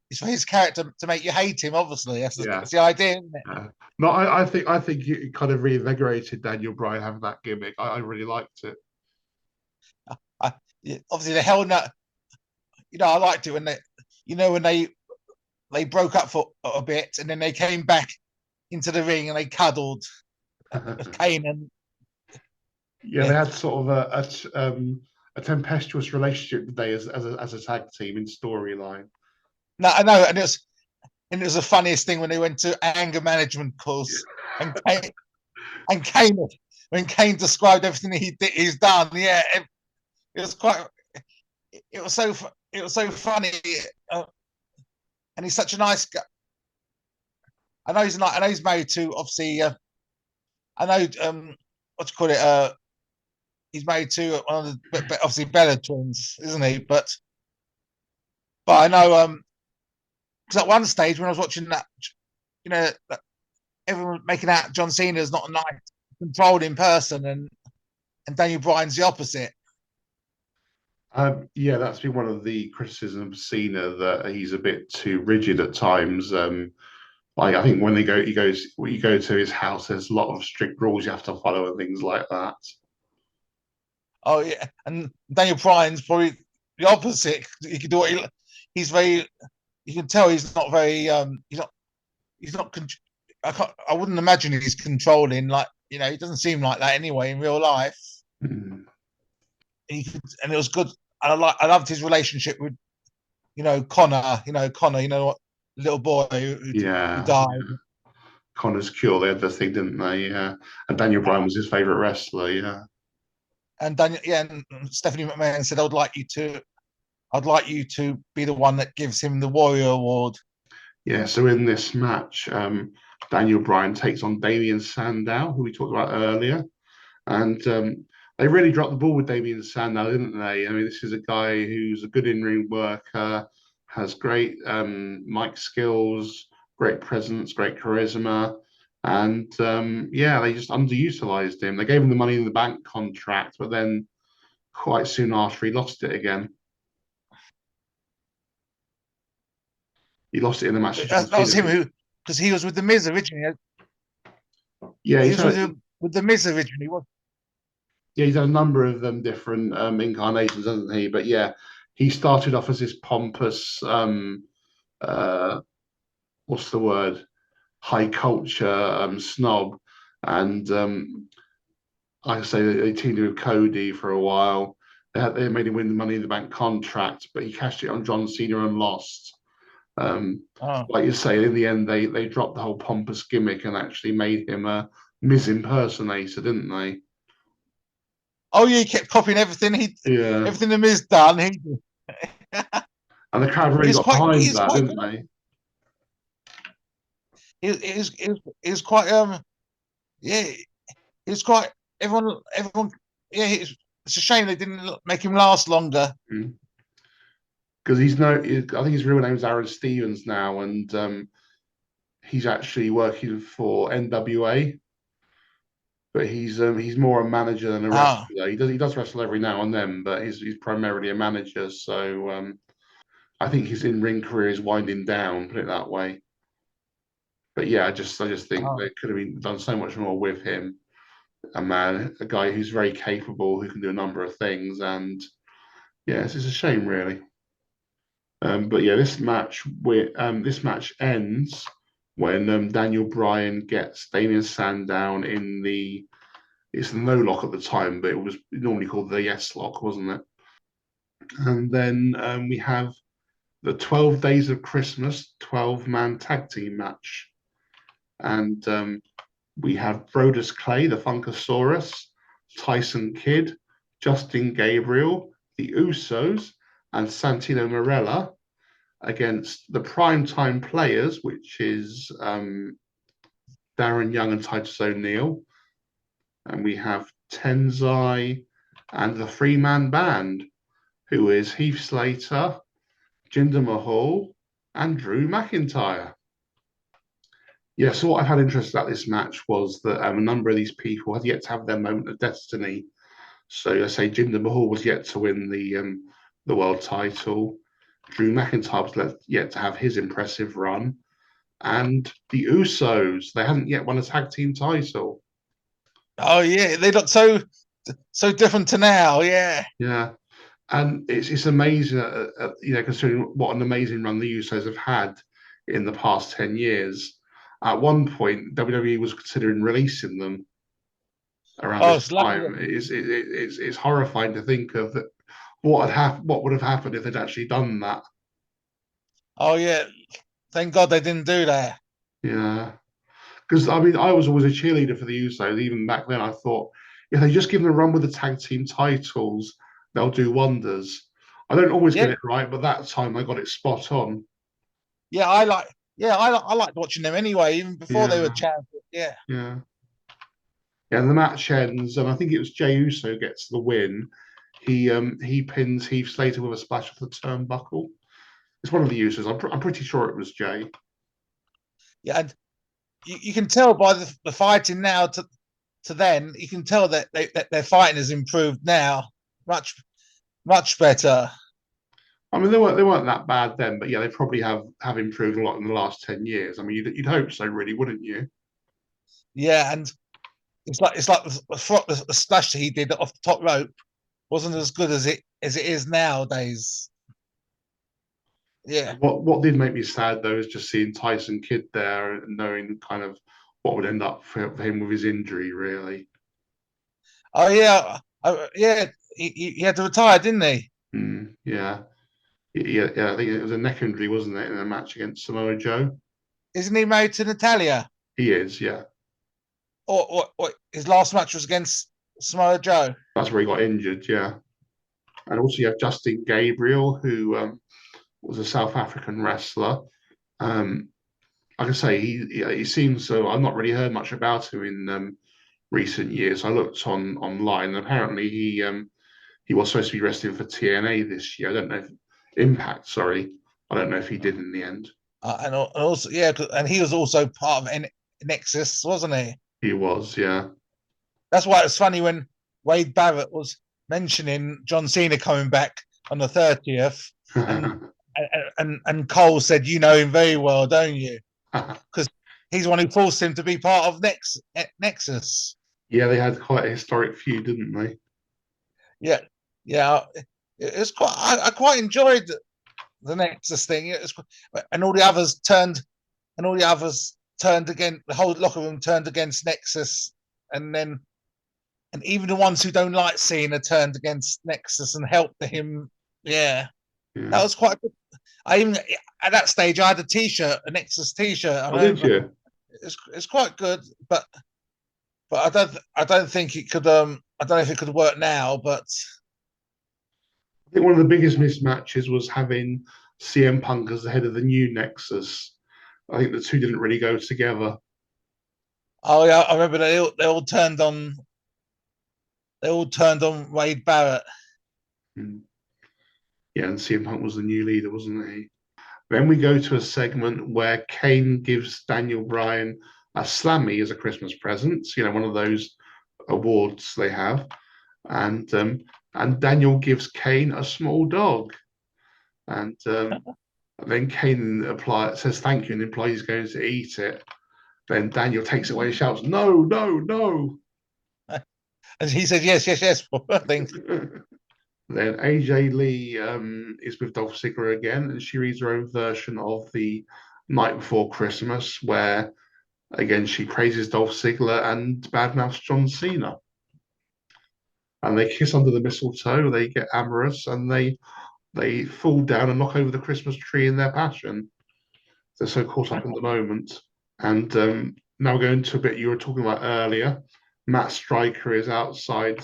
his character to make you hate him. Obviously, that's the idea, isn't it? Yeah. No, I think it kind of reinvigorated Daniel Bryan having that gimmick. I really liked it. I, Obviously, the hell no. I liked it when they broke up for a bit and then they came back into the ring and they cuddled Kane and Yeah, they had sort of a tempestuous relationship today as a tag team in storyline. no, I know, and it was the funniest thing when they went to anger management course and Kane when Kane described everything he's done. Yeah, it was quite. It was so funny, and he's such a nice guy. I know he's married to obviously. I know what you call it. He's married to one of the obviously Bella twins, isn't he? But I know because at one stage when I was watching that, everyone making out John Cena is not a nice, controlled person, and Daniel Bryan's the opposite. Yeah, that's been one of the criticisms of Cena, that he's a bit too rigid at times. Like I think when you go to his house, there's a lot of strict rules you have to follow and things like that. Oh yeah, and Daniel Bryan's probably the opposite. He can do what he's very. You can tell he's not very. He's not. I wouldn't imagine he's controlling. Like he doesn't seem like that anyway in real life. Mm. and it was good. I loved his relationship with Connor. What little boy who Yeah. died. Connor's Cure, they had the thing, didn't they? Yeah. And Daniel Bryan was his favorite wrestler. Yeah. And Daniel, yeah, and Stephanie McMahon said, I'd like you to be the one that gives him the Warrior Award. Yeah. So in this match, Daniel Bryan takes on Damien Sandow, who we talked about earlier. And they really dropped the ball with Damien Sandow, didn't they? I mean, this is a guy who's a good in-ring worker, has great mic skills, great presence, great charisma. And yeah, they just underutilized him. They gave him the Money in the Bank contract, but then quite soon after he lost it again. He lost it in the match to John That was Cena. him because he was with the Miz originally. Yeah, He was with the Miz originally. yeah, he's had a number of different incarnations, hasn't he? But yeah, he started off as this pompous, uh, what's the word, high culture snob, and like I say, they teamed with Cody for a while. They made him win the Money in the Bank contract, but he cashed it on John Cena and lost. Oh. Like you say, in the end, they dropped the whole pompous gimmick and actually made him a Miz impersonator, didn't they? Oh yeah, he kept copying Yeah. everything the Miz done. And the crowd really got behind He's that, quite didn't good. they? He was quite yeah. He was quite everyone. Yeah, it's a shame they didn't make him last longer. Because I think his real name is Aaron Stevens now, and he's actually working for NWA. But he's more a manager than a Oh, wrestler. He does wrestle every now and then, but he's primarily a manager. So I think his in ring career is winding down. Put it that way. But yeah, I just think oh. they could have been done so much more with him. A guy who's very capable, who can do a number of things, and yeah, it's a shame, really. But yeah, this match ends when Daniel Bryan gets Damien Sandown in it's the no lock at the time, but it was normally called the yes lock, wasn't it? And then we have the 12 Days of Christmas 12-man tag team match. And we have Brodus Clay, the Funkasaurus, Tyson Kidd, Justin Gabriel, the Usos, and Santino Marella against the primetime players, which is Darren Young and Titus O'Neil. And we have Tenzai and the three-man band, who is Heath Slater, Jinder Mahal, and Drew McIntyre. Yeah, so what I had interest about this match was that a number of these people had yet to have their moment of destiny. So I say Jinder Mahal was yet to win the world title. Drew McIntyre was yet to have his impressive run. And the Usos, they hadn't yet won a tag team title. Oh yeah, they look so different to now. Yeah. Yeah. And it's amazing, considering what an amazing run the Usos have had in the past 10 years. At one point, WWE was considering releasing them around Oh, this it's lucky. time. It's horrifying to think of that what would have happened if they'd actually done that. Oh yeah, thank God they didn't do that. Yeah. Because I mean, I was always a cheerleader for the Usos. Even back then, I thought if they just give them a run with the tag team titles, they'll do wonders. I don't always get Yeah, it right, but that time I got it spot on. yeah, I liked watching them anyway, even before they were Yeah, champions. Yeah. yeah, yeah. And the match ends, and I think it was Jey Uso gets the win. He pins Heath Slater with a splash of the turnbuckle. It's one of the Usos. I'm pretty sure it was Jey. Yeah, and you can tell by the fighting now to then, you can tell that their fighting has improved now, much better. I mean, they weren't that bad then, but yeah, they probably have improved a lot in the last 10 years. I mean, you'd hope so, really, wouldn't you? Yeah, and it's like the splash that he did off the top rope wasn't as good as it is nowadays. Yeah. What did make me sad though is just seeing Tyson Kidd there and knowing kind of what would end up for him with his injury, really. Oh yeah. Yeah. he had to retire, didn't he? Yeah. Yeah, I think it was a neck injury, wasn't it, in a match against Samoa Joe? Isn't he married to Natalia? He is, yeah. Or his last match was against Samoa Joe. That's where he got injured, yeah. And also you have Justin Gabriel, who was a South African wrestler. Like I say, he seems so. I've not really heard much about him in recent years. I looked online, and apparently he was supposed to be wrestling for TNA this year. I don't know if Impact. Sorry, I don't know if he did in the end. And also, yeah, and he was also part of Nexus, wasn't he? He was, yeah. That's why it's funny when Wade Barrett was mentioning John Cena coming back on the 30th, and Cole said, "You know him very well, don't you?" Because he's the one who forced him to be part of Nexus. Yeah, they had quite a historic feud, didn't they? Yeah. It's quite. I quite enjoyed the Nexus thing. And all the others turned, again. The whole locker room turned against Nexus, and even the ones who don't like Cena turned against Nexus and helped him. Yeah. That was quite good. I even at that stage I had a T-shirt, a Nexus T-shirt. Did you? It's quite good, but I don't think it could. I don't know if it could work now, but I think one of the biggest mismatches was having CM Punk as the head of the new Nexus. I think the two didn't really go together. Oh yeah, I remember they all turned on. They all turned on Wade Barrett. Yeah, and CM Punk was the new leader, wasn't he? Then we go to a segment where Kane gives Daniel Bryan a Slammy as a Christmas present. You know, one of those awards they have, and Daniel gives Kane a small dog, and then Kane says thank you and implies he's going to eat it. Then Daniel takes it away and shouts, "No, no, no!" And he said, "Yes, yes, yes." Then AJ Lee is with Dolph Ziggler again, and she reads her own version of the Night Before Christmas, where again she praises Dolph Ziggler and badmouths John Cena. And they kiss under the mistletoe, they get amorous, and they fall down and knock over the Christmas tree in their passion. They're so caught up in the moment. And now we're going to a bit you were talking about earlier. Matt Stryker is outside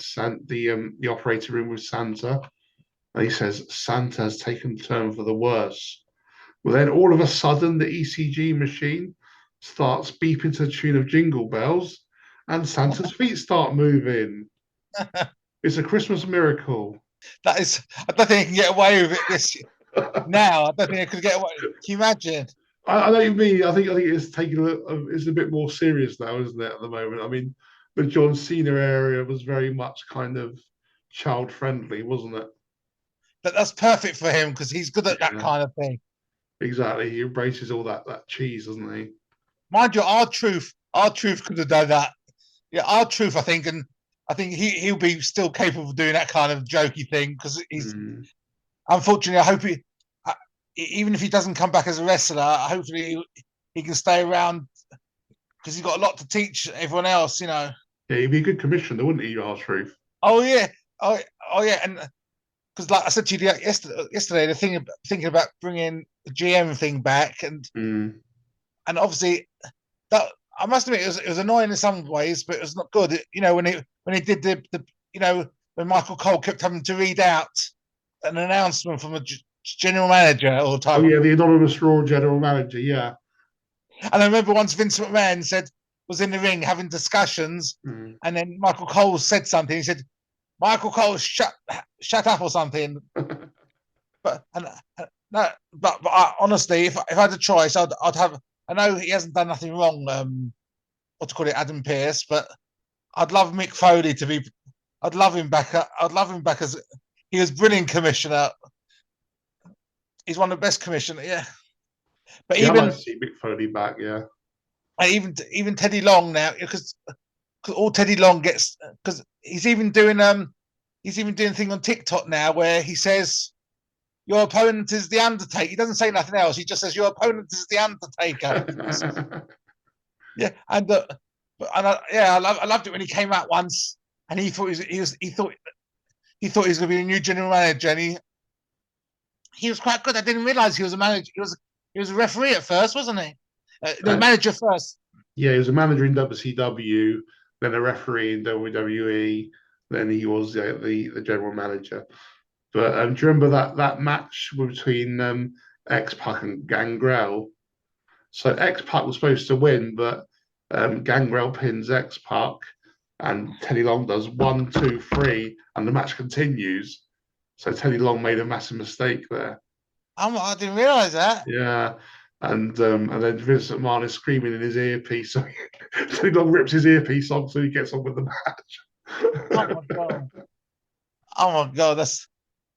the operating room with Santa. And he says, Santa has taken turn for the worse. Well, then all of a sudden, the ECG machine starts beeping to the tune of Jingle Bells, and Santa's feet start moving. It's a Christmas miracle. That is, I don't think I can get away with it this now. I don't think I could get away. Can you imagine? I know what you mean. I think it's it's a bit more serious now, isn't it? At the moment, I mean, the John Cena area was very much kind of child friendly, wasn't it? That's perfect for him because he's good at that kind of thing. Exactly, he embraces all that cheese, doesn't he? Mind you, R-Truth could have done that. Yeah, R-Truth, I think, and I think he'll be still capable of doing that kind of jokey thing because he's. Unfortunately, I hope even if he doesn't come back as a wrestler, hopefully he can stay around because he's got a lot to teach everyone else, you know. Yeah, he'd be a good commissioner, wouldn't he, R-Truth? Oh yeah, oh yeah, and because like I said to you yesterday, the thing thinking about bringing the GM thing back, and obviously that I must admit it was annoying in some ways, but it was not good. You know when he did the when Michael Cole kept having to read out an announcement from a general manager all the time. Oh yeah, the anonymous Raw general manager, yeah. And I remember once Vince McMahon was in the ring having discussions, and then Michael Cole said something. He said, "Michael Cole, shut up" or something. but honestly, if I had a choice, I'd have. I know he hasn't done nothing wrong. What to call it, Adam Pearce, but I'd love Mick Foley to be. I'd love him back. I'd love him back as he was brilliant commissioner. He's one of the best commissioners, yeah. But I'd like to see Mick Foley back, yeah. Even Teddy Long now, because all Teddy Long gets, because he's even doing a thing on TikTok now where he says your opponent is the Undertaker. He doesn't say nothing else. He just says your opponent is the Undertaker. Yeah, I loved it when he came out once and he thought he thought he was going to be a new general manager, and he was quite good. I didn't realize he was a manager. He was a referee at first, wasn't he? The manager first. Yeah, he was a manager in WCW, then a referee in WWE, then he was the general manager. But do you remember that match between X-Pac and Gangrel? So X-Pac was supposed to win, but Gangrel pins X-Pac, and Teddy Long does 1, 2, 3, and the match continues. So Teddy Long made a massive mistake there. I didn't realize that. Yeah. And then Vince McMahon is screaming in his earpiece. So Teddy Long rips his earpiece off, so he gets on with the match. Oh my god! Oh my god! That's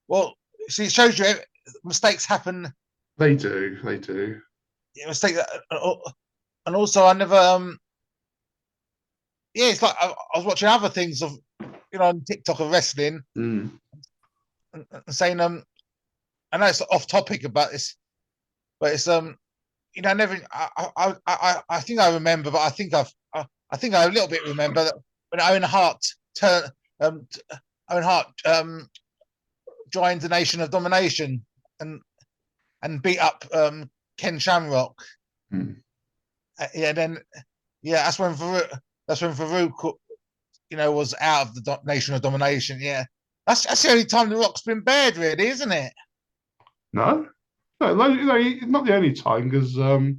well. See, it shows you mistakes happen. They do. They do. Mistake, and also I never. Yeah, it's like I was watching other things of, on TikTok of wrestling, and saying I know it's off topic about this, but it's never. I think I remember, but I think I a little bit remember that when Owen Hart joined the Nation of Domination and beat up Ken Shamrock. That's when Farouk, was out of the Nation of Domination. Yeah, that's the only time The Rock's been bad, really, isn't it? No, not the only time, because do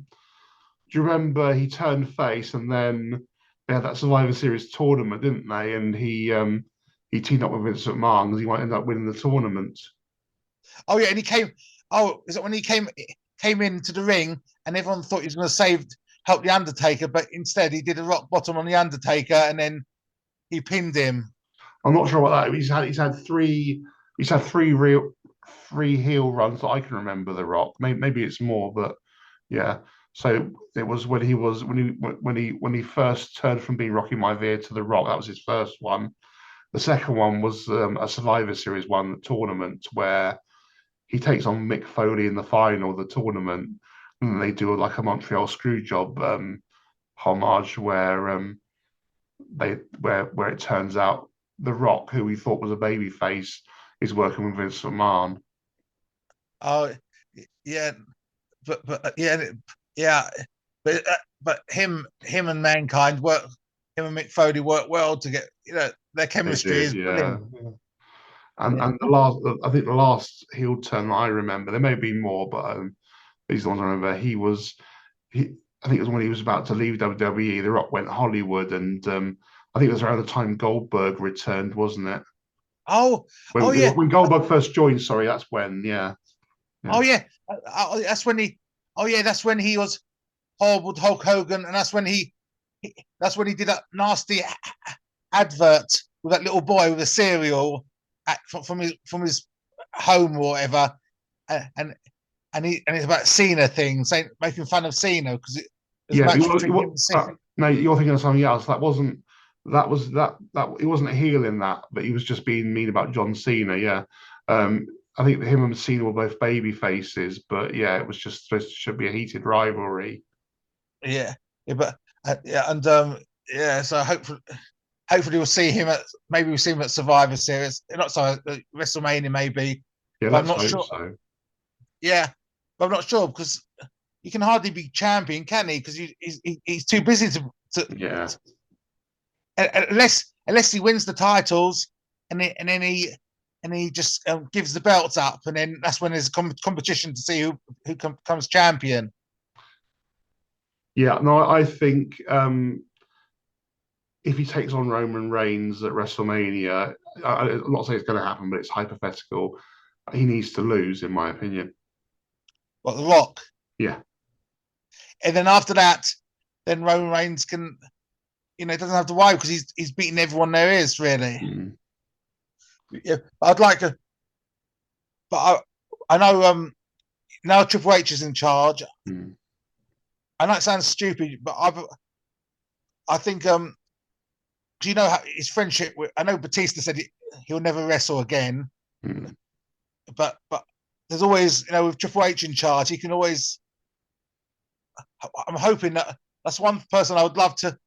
you remember he turned face and then they had that Survivor Series tournament, didn't they? And he teamed up with Vince McMahon because he might end up winning the tournament. Oh yeah, and he came. Oh, is it when he came into the ring and everyone thought he was going to help the Undertaker, but instead he did a rock bottom on the Undertaker and then he pinned him. I'm not sure about that. He's had three heel runs that I can remember. The Rock, maybe it's more, but yeah. So it was when he first turned from being Rocky Maivia to The Rock. That was his first one. The second one was a Survivor Series one, tournament, where he takes on Mick Foley in the final of the tournament, and they do like a Montreal Screwjob homage where it turns out The Rock, who we thought was a babyface, is working with Vince McMahon. Oh yeah, but him and Mankind work. Him and Mick Foley work well to get their chemistry is brilliant. And I think the last heel turn I remember, there may be more, but these are the ones I remember. I think it was when he was about to leave WWE. The Rock went Hollywood, and I think it was around the time Goldberg returned, wasn't it? When Goldberg first joined. Sorry, that's when. Yeah. Oh yeah, that's when he. Oh yeah, that's when he was horrible to Hulk Hogan, and that's when he did that nasty advert with that little boy with a cereal from his home or whatever, and it's about Cena things, making fun of Cena because it was no, you're thinking of something else. He wasn't a heel in that, but he was just being mean about John Cena. Yeah. I think him and Cena were both baby faces, but yeah, it was just should be a heated rivalry. Yeah, so hopefully we'll see him at Survivor Series, not WrestleMania maybe. Yeah, but I'm not sure. So. Yeah, but I'm not sure because he can hardly be champion, can he? Because he's too busy to. Yeah. Unless he wins the titles, and then he just gives the belts up, and then that's when there's a competition to see who becomes champion. Yeah, no, I think if he takes on Roman Reigns at WrestleMania, I'm not saying it's going to happen, but it's hypothetical. He needs to lose, in my opinion. What, The Rock? Yeah. And then after that, then Roman Reigns can, he doesn't have to worry because he's beaten everyone there is, really. Yeah, I'd like to, but I know now Triple H is in charge. I know it sounds stupid, but I think how his friendship with, I know Batista said he'll never wrestle again, but there's always, with Triple H in charge, he can always. I'm hoping that's one person I would love to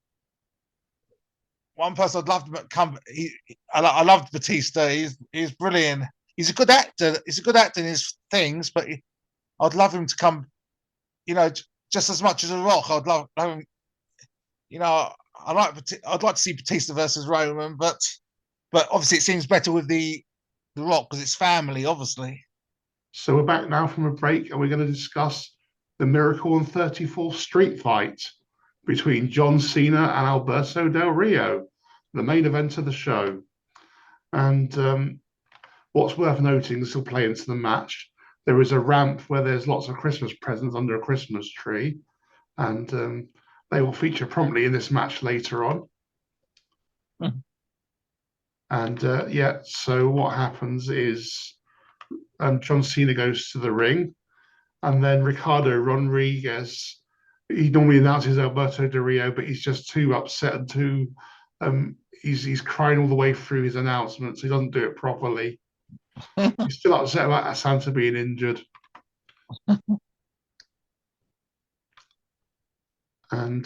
one person I'd love to come. I loved Batista. He's brilliant. He's a good actor. He's a good actor in his things, but I'd love him to come. Just as much as The Rock. Love him. I'd like to see Batista versus Roman, but obviously it seems better with the Rock because it's family, obviously. So we're back now from a break, and we're going to discuss the Miracle on 34th Street fight between John Cena and Alberto Del Rio, the main event of the show. And what's worth noting, this will play into the match, there is a ramp where there's lots of Christmas presents under a Christmas tree, and they will feature prominently in this match later on. And so what happens is John Cena goes to the ring, and then Ricardo Rodriguez, he normally announces Alberto Del Rio, but he's just too upset and too he's crying all the way through his announcements. He doesn't do it properly. He's still upset about Santa being injured. And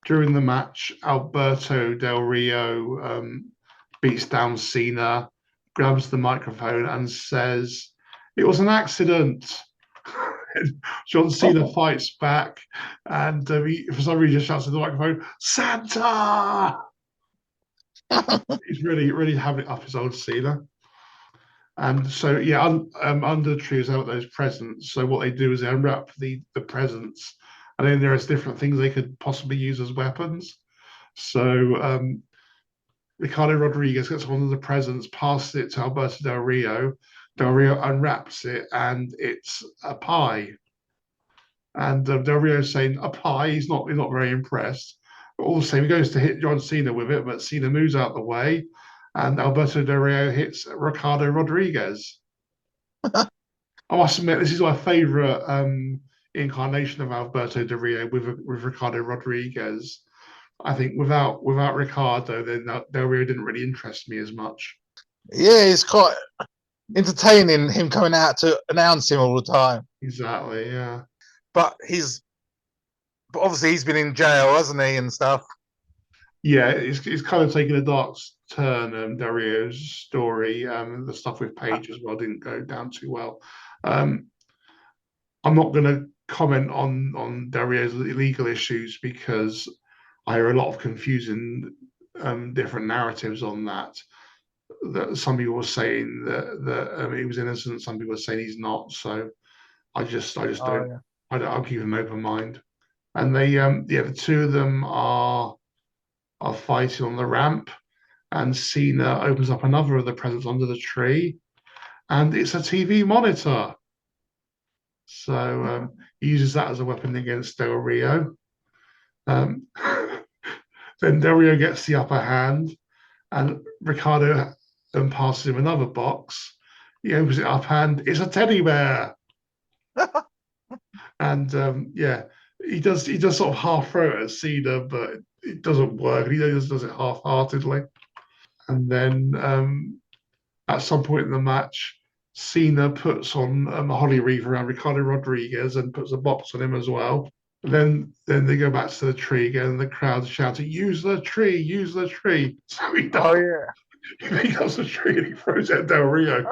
during the match, Alberto Del Rio beats down Cena, grabs the microphone and says, "It was an accident." John Cena fights back, and he, for some reason, shouts at the microphone, "Santa!" He's really having it up his old Cena. And so, under the tree is out those presents. So what they do is they unwrap the presents, and then there's different things they could possibly use as weapons. So Ricardo Rodriguez gets one of the presents, passes it to Alberto Del Rio. Del Rio unwraps it, and it's a pie. And Del Rio's saying, "A pie?" He's not very impressed. But all the same, he goes to hit John Cena with it, but Cena moves out the way, and Alberto Del Rio hits Ricardo Rodriguez. I must admit, this is my favourite incarnation of Alberto Del Rio with Ricardo Rodriguez. I think without Ricardo, then Del Rio didn't really interest me as much. Yeah, it's quite entertaining him coming out to announce him all the time. Exactly, yeah. But obviously he's been in jail, hasn't he, and stuff. Yeah, it's kind of taken a dark turn. Del Rio's story, the stuff with Paige as well didn't go down too well. I'm not going to comment on Del Rio's legal issues because I hear a lot of confusing different narratives on that. That some people were saying that he was innocent, some people were saying he's not. So I just don't. Yeah. I'll keep an open mind. And they, the two of them are fighting on the ramp, and Cena opens up another of the presents under the tree, and it's a TV monitor. So he uses that as a weapon against Del Rio. Then Del Rio gets the upper hand, and Ricardo passes him another box. He opens it up, and it's a teddy bear. And he does sort of half throw it at Cena, but it doesn't work. He just does it half-heartedly. And then at some point in the match, Cena puts on a holly wreath around Ricardo Rodriguez and puts a box on him as well. Then they go back to the tree again, and the crowd's shouting, "Use the tree, use the tree." So he does. Oh yeah. He does the tree and he throws it at Del Rio.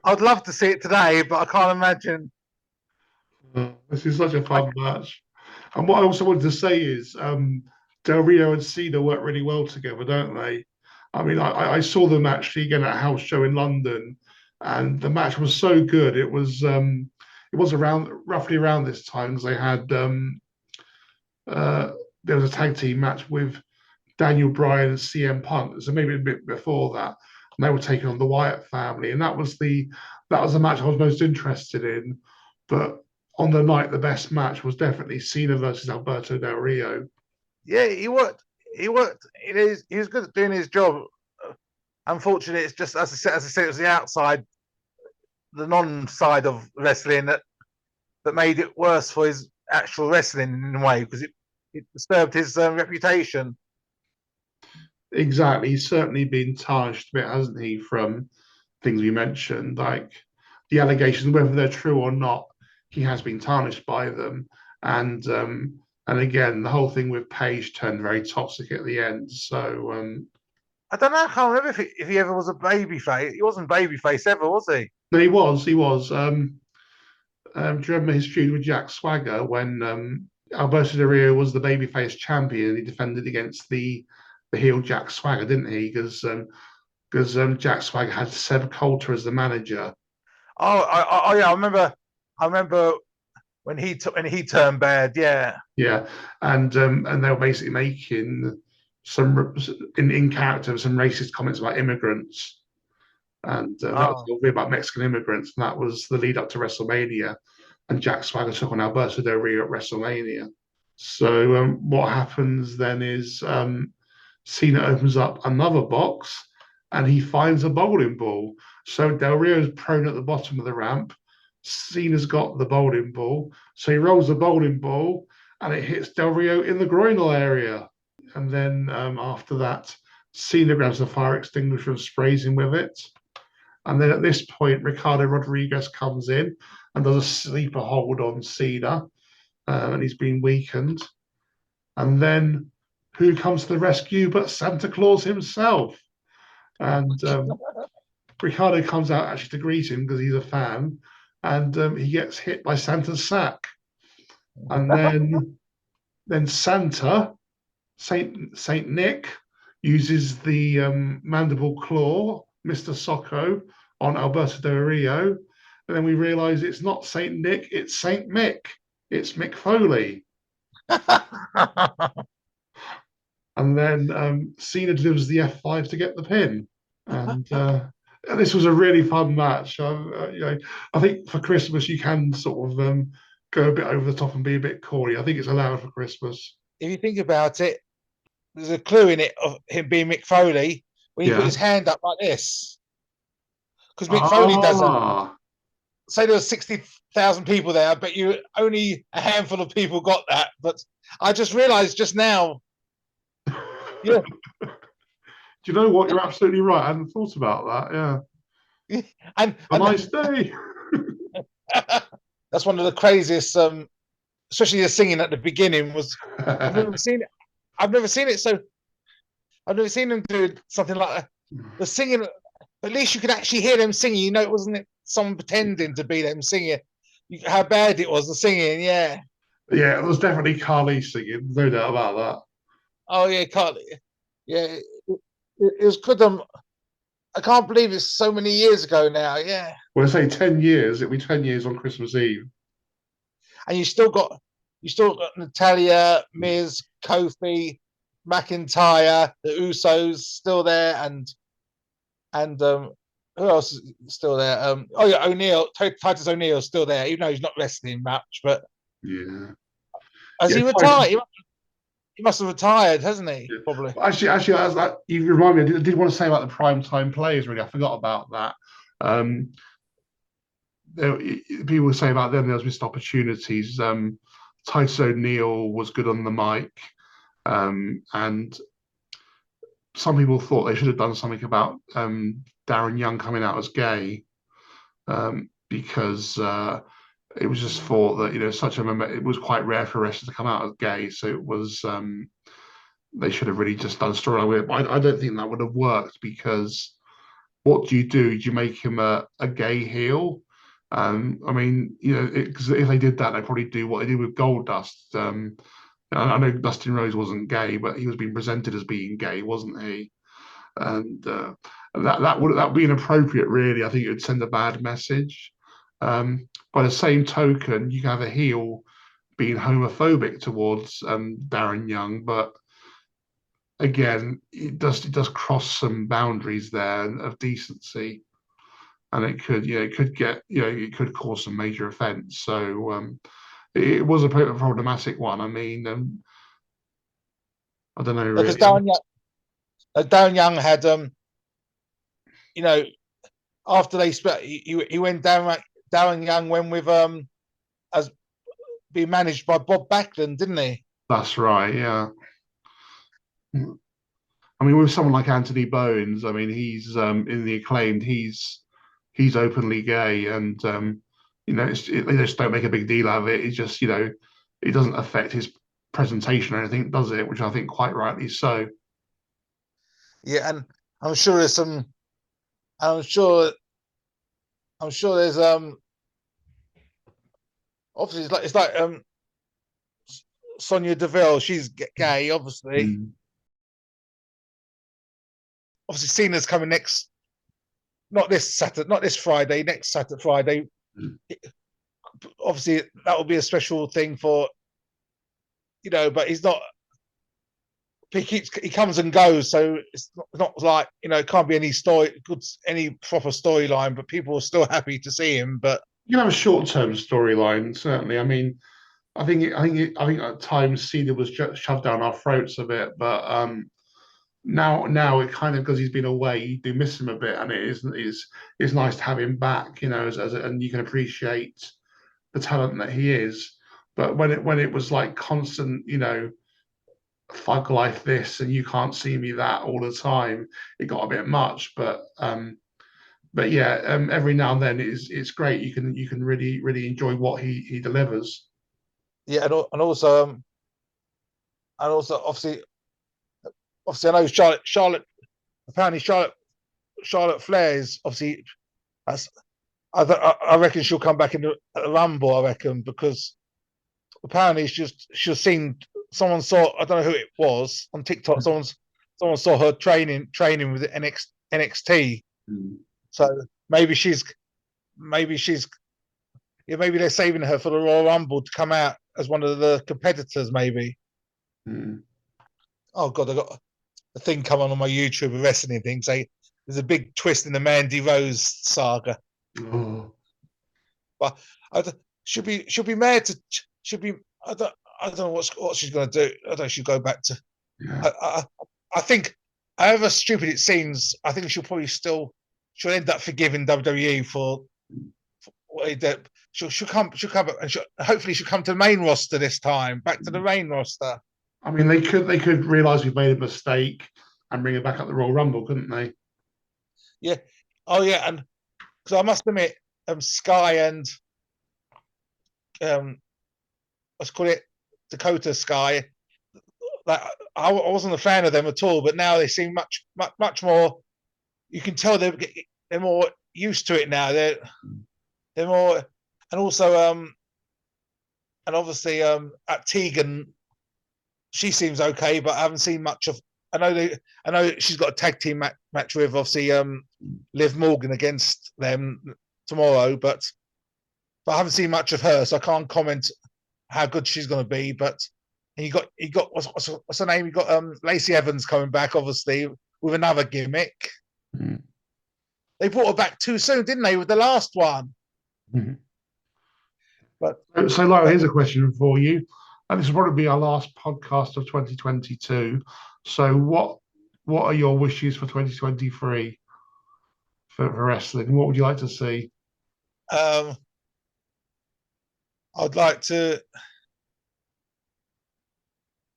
I'd love to see it today, but I can't imagine. This is such a fun match. And what I also wanted to say is Del Rio and Cena work really well together, don't they? I mean, I saw them actually again at a house show in London, and the match was so good. It was roughly around this time because they had there was a tag team match with Daniel Bryan and CM Punk, so maybe a bit before that, and they were taking on the Wyatt family, and that was the match I was most interested in. But on the night, the best match was definitely Cena versus Alberto Del Rio. Yeah, he worked. He was good at doing his job. Unfortunately, it's just as I said, it was the outside, the non-side of wrestling that made it worse for his actual wrestling in a way, because it disturbed his reputation. Exactly, he's certainly been tarnished a bit, hasn't he, from things we mentioned, like the allegations, whether they're true or not. He has been tarnished by them, and And again, the whole thing with Paige turned very toxic at the end. So I don't know. I can't remember if he ever was a babyface. He wasn't babyface ever, was he? but he was. He was. Do you remember his feud with Jack Swagger when Alberto Del Rio was the babyface champion? He defended against the heel Jack Swagger, didn't he? Because Jack Swagger had Seb Coulter as the manager. Oh, yeah. I remember when he turned bad. Yeah. Yeah, and they were basically making some in character some racist comments about immigrants, and that was Oh. all about Mexican immigrants, and that was the lead up to WrestleMania, and Jack Swagger took on Alberto Del Rio at WrestleMania. So what happens then is Cena opens up another box, and he finds a bowling ball. So Del Rio's prone at the bottom of the ramp. Cena's got the bowling ball, so he rolls the bowling ball, and it hits Del Rio in the groinal area. And then after that, Cena grabs the fire extinguisher and sprays him with it. And then at this point, Ricardo Rodriguez comes in and does a sleeper hold on Cena, and he's been weakened. And then who comes to the rescue but Santa Claus himself? And Ricardo comes out actually to greet him because he's a fan, and he gets hit by Santa's sack. And then Santa, Saint Nick, uses the mandible claw, Mr. Socko, on Alberto Del Rio. And then we realise it's not Saint Nick, it's Saint Mick. It's Mick Foley. And then Cena delivers the F5 to get the pin. And this was a really fun match. I think for Christmas you can sort of go a bit over the top and be a bit corny. I think it's allowed for Christmas. If you think about it, there's a clue in it of him being Mick Foley when he put his hand up like this. Because Mick Foley does it. Say there were 60,000 people there, but only a handful of people got that. But I just realised just now. Yeah. Do you know what? You're absolutely right. I hadn't thought about that. Yeah. And a nice day. That's one of the craziest, especially the singing at the beginning was. I've never seen it. I've never seen them do something like that. The singing. At least you could actually hear them singing. You know, it wasn't someone pretending to be them singing. How bad it was, the singing. Yeah. Yeah, it was definitely Carly singing. No doubt about that. Oh yeah, Carly. Yeah, it was good. I can't believe it's so many years ago now. Yeah. Well, I say 10 years. It'll be 10 years on Christmas Eve. And you still got Natalia, Miz, Kofi, McIntyre, the Usos still there, and who else is still there? O'Neil, Titus O'Neil's still there, even though he's not wrestling much. But yeah, has he retired? He must have retired, hasn't he? Yeah. Probably. Actually, you remind me. I did want to say about the prime time players. Really, I forgot about that. People were saying about them there was missed opportunities. Titus O'Neil was good on the mic, and some people thought they should have done something about Darren Young coming out as gay, because it was just thought that it was quite rare for wrestlers to come out as gay, so it was they should have really just done a storyline with it. But I don't think that would have worked, because what do you do? Do you make him a gay heel? I mean, because if they did that, they'd probably do what they did with Goldust. I know Dustin Rhodes wasn't gay, but he was being presented as being gay, wasn't he? And that would be inappropriate, really. I think it would send a bad message. By the same token, you can have a heel being homophobic towards Darren Young, but again, it does cross some boundaries there of decency, and it could cause some major offence. So it was a problematic one. I mean, I don't know. Really. Because Darren Young had, after they split, he went down. Darren Young went with as being managed by Bob Backlund, didn't he? That's right. Yeah. I mean, with someone like Anthony Bowens, I mean, he's in the Acclaimed. He's openly gay, and they just don't make a big deal out of it. It's just it doesn't affect his presentation or anything, does it? Which I think quite rightly so. Yeah, and I'm sure there's some. I'm sure. I'm sure there's Obviously it's like Sonia Deville. She's gay, obviously. Mm. Obviously, Cena's coming next. Not this Saturday. Not this Friday. Next Saturday, Friday. Mm. Obviously, that will be a special thing for, but he's not. He comes and goes, so it's not like, it can't be any proper storyline, but people are still happy to see him. But You can have a short-term storyline, certainly. I mean, I think at times Cena was just shoved down our throats a bit, but now it kind of, because he's been away, you do miss him a bit, and it's nice to have him back, and you can appreciate the talent that he is. But when it was like constant, thug life this and you can't see me that all the time, it got a bit much. But yeah, every now and then it's great. You can really enjoy what he delivers. yeah, and also obviously I know Charlotte apparently Charlotte Flair is obviously, that's, I reckon she'll come back in the Rumble. I reckon, because apparently she's seen, someone saw, I don't know who it was on TikTok. Someone saw her training with NXT. Mm. So maybe she's yeah, maybe they're saving her for the Royal Rumble to come out as one of the competitors. Maybe. Mm. Oh God, I got a thing coming on my YouTube of wrestling things. There's a big twist in the Mandy Rose saga. Oh. But she'll be mad to she'll be I don't know what she's going to do. I don't know. She'll go back to. Yeah. I think, however stupid it seems, I think she'll end up forgiving WWE for what he did. She'll come back, and hopefully she'll come to the main roster this time, back to the main roster. I mean, they could realize we've made a mistake and bring it back up the Royal Rumble, couldn't they? Yeah. Oh yeah, and because I must admit, Sky and let's call it Dakota Sky. Like, I wasn't a fan of them at all, but now they seem much more. You can tell they're more used to it now. They're more, and also and obviously at Tegan, she seems okay, but I haven't seen much of. I know she's got a tag team match with obviously Liv Morgan against them tomorrow, but I haven't seen much of her, so I can't comment how good she's going to be. But you got what's her name? You got Lacey Evans coming back, obviously, with another gimmick. Mm. They brought her back too soon, didn't they, with the last one? Mm. But So, Lara, here's a question for you. And this will probably be our last podcast of 2022. So, what are your wishes for 2023 for wrestling? What would you like to see? I'd like to.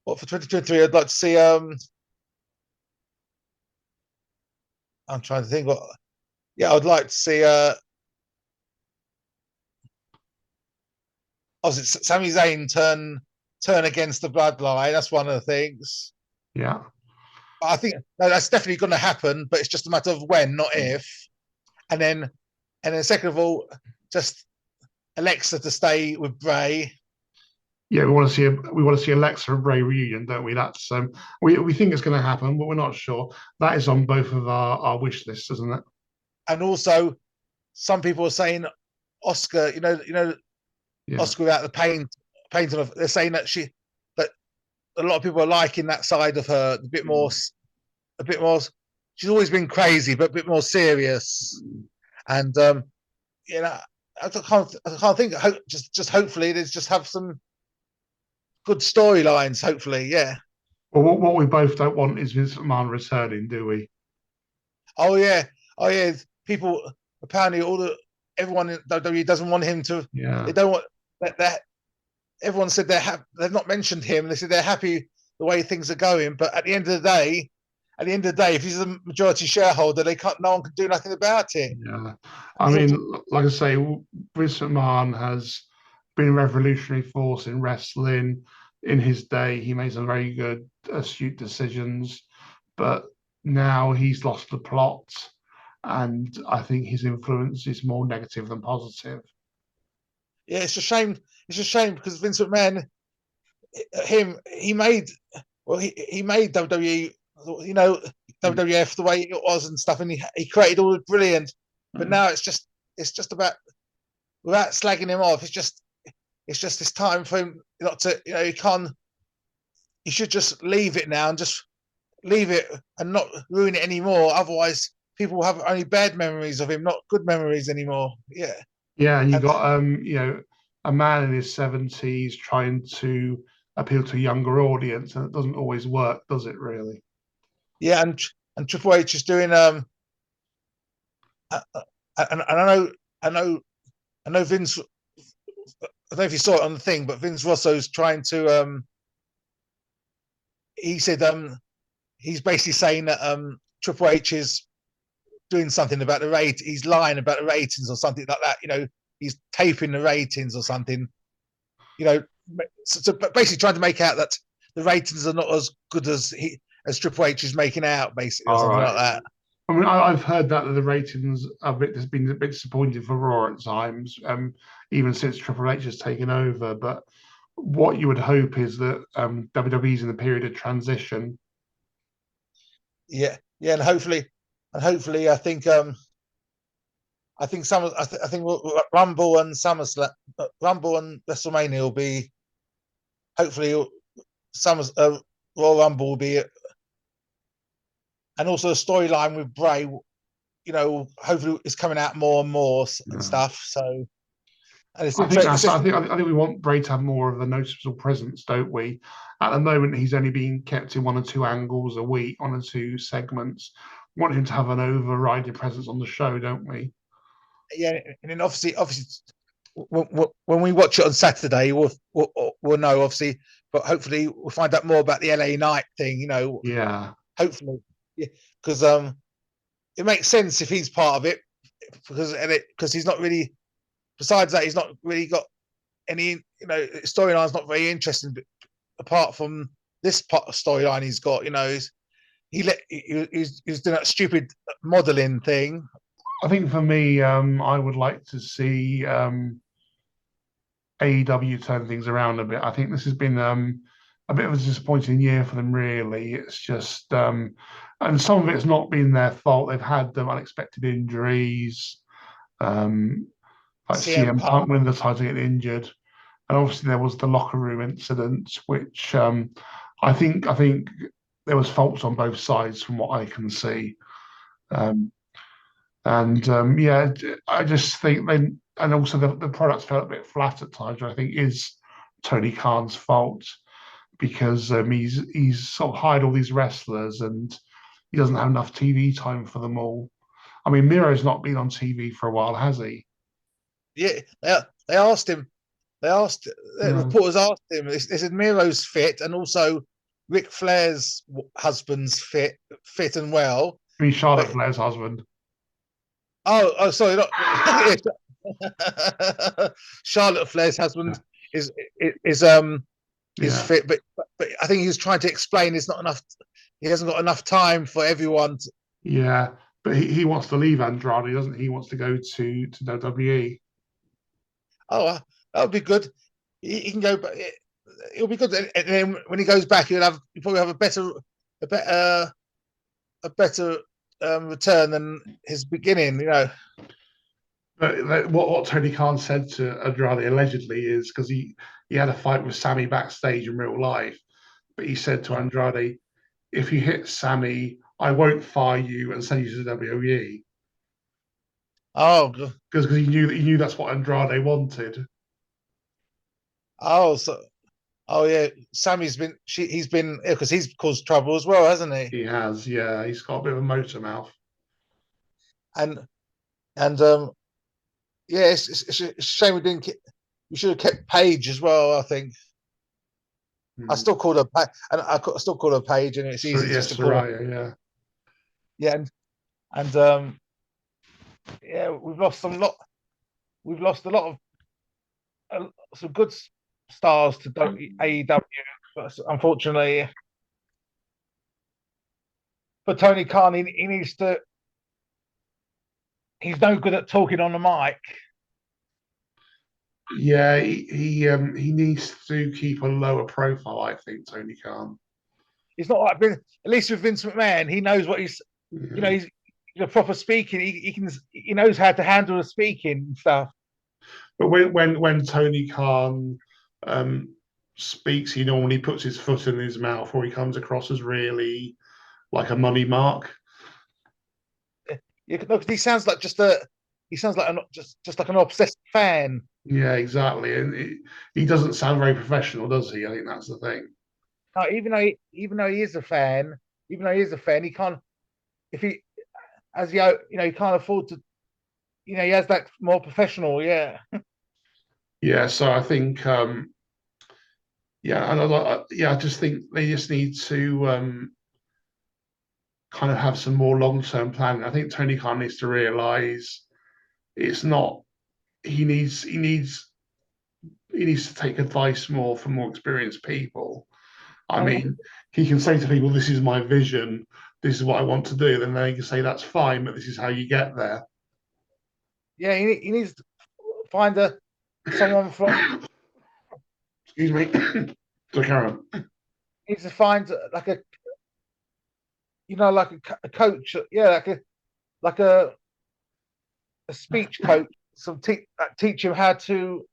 What for 2023? I'd like to see. I'm trying to think. Yeah, I'd like to see. Obviously, Sami Zayn turn against the Bloodline. That's one of the things. Yeah. But I think that's definitely going to happen. But it's just a matter of when, not if. And then second of all, just Alexa to stay with Bray. Yeah, we want to see Alexa and Bray reunion, don't we? That's we think it's going to happen, but we're not sure. That is on both of our wish lists, isn't it? And also, some people are saying Oscar. Yeah. Oscar without the painting of. They're saying that a lot of people are liking that side of her a bit more. She's always been crazy, but a bit more serious. And I can't think. Just hopefully, there's just have some good storylines. Hopefully, yeah. Well, what we both don't want is Vince McMahon returning, do we? Oh yeah. People apparently everyone in WWE doesn't want him to. Yeah. They don't want that. Everyone said they've not mentioned him. They said they're happy the way things are going. But at the end of the day, if he's a majority shareholder, no one can do nothing about it. Yeah. I mean, like I say, Vince McMahon has been a revolutionary force in wrestling. in his day, he made some very good, astute decisions, but now he's lost the plot, and I think his influence is more negative than positive. Yeah, it's a shame. It's a shame because Vince McMahon, he made he made WWE, WWF the way it was and stuff, and he created all the brilliant. But now it's just about, without slagging him off, it's just this time for him not to, he should just leave it now and just leave it and not ruin it anymore. Otherwise, people will have only bad memories of him, not good memories anymore. Yeah. Yeah, and you got a man in his 70s trying to appeal to a younger audience, and it doesn't always work, does it? Really? Yeah, and Triple H is doing and I know Vince. I don't know if you saw it on the thing, but Vince Russo's trying to. He said he's basically saying that Triple H is doing something about the rate. He's lying about the ratings or something like that. He's taping the ratings or something. So basically trying to make out that the ratings are not as good as Triple H is making out, basically, or All something right. like that. I mean, I've heard that the ratings has been a bit disappointing for Raw at times, even since Triple H has taken over. But what you would hope is that WWE's in the period of transition. Yeah, yeah, and hopefully, I think I think Rumble and SummerSlam, Rumble and WrestleMania will be, hopefully Royal Rumble will be, and also a storyline with Bray. Hopefully it's coming out more and more and stuff. So, and it's I think that's. interesting. I think we want Bray to have more of a noticeable presence, don't we? At the moment, he's only being kept in one or two angles a week, one or two segments. We want him to have an overriding presence on the show, don't we? Yeah, and then obviously, when we watch it on Saturday, we'll know, obviously, but hopefully we'll find out more about the LA Knight thing. Yeah. Hopefully, yeah, because it makes sense if he's part of it, because he's not really. Besides that, he's not really got any. Storyline's not very interesting, apart from this part of storyline he's got. He's doing that stupid modeling thing. I think for me, I would like to see AEW turn things around a bit. I think this has been a bit of a disappointing year for them, really. It's just, and some of it's not been their fault. They've had unexpected injuries, like CM CM Punk. Punk winning the title, getting injured, and obviously there was the locker room incident, which I think there was faults on both sides from what I can see. Um, and yeah, I just think they, and also the products felt a bit flat at times, which I think is Tony Khan's fault because he's sort of hired all these wrestlers and he doesn't have enough TV time for them all. I mean, Miro's not been on TV for a while, has he? Yeah, they asked him. The Yeah. reporters asked him. They said Miro's fit, and also Ric Flair's husband's fit and well. I mean, Charlotte But Flair's husband. sorry, not Charlotte Flair's husband is is is Yeah. fit, but I think he was trying to explain it's not enough. He hasn't got enough time for everyone. Yeah. But he wants to leave Andrade, doesn't he? He wants to go to WWE. That would be good. He can go, but it'll be good. And then when he goes back, he'll probably have a better, a better return than his beginning. But what Tony Khan said to Andrade allegedly is because he had a fight with Sammy backstage in real life, but he said to Andrade, "If you hit Sammy, I won't fire you and send you to the WWE." Oh, Because he knew that's what Andrade wanted. oh, so yeah. He's been, because he's caused trouble as well, hasn't he? He has, yeah. He's got a bit of a motor mouth. And and yeah, it's a shame we didn't. We should have kept Paige as well. I think. I still call her, and I still call her Paige, and it's easy just to call her. Soraya, yeah. Yeah, and yeah, we've lost a lot of some good stars to AEW. But unfortunately, for Tony Khan, he needs to. He's no good at talking on the mic. Yeah, he needs to keep a lower profile, I think, Tony Khan. He's not like at least with Vince McMahon, he knows what he's. You know, he's proper speaking. He knows how to handle the speaking and stuff. But when Tony Khan speaks, he normally puts his foot in his mouth, or he comes across as really like a money mark. Yeah, because he sounds like just like an obsessed fan. Yeah, exactly, and he doesn't sound very professional, does he? I think that's the thing. No, even though he is a fan, he can't. If he as he can't afford to. He has that more professional. Yeah. Yeah, so I think, yeah, and I just think they just need to kind of have some more long-term planning. I think Tony Khan needs to realize it's not. He needs to take advice more from more experienced people. I mean, he can say to people, "This is my vision. This is what I want to do." Then they can say, "That's fine, but this is how you get there." Yeah, he needs to find someone from. Excuse me. So Karen. He needs to find like a coach. Yeah, like a speech coach. Teach him how to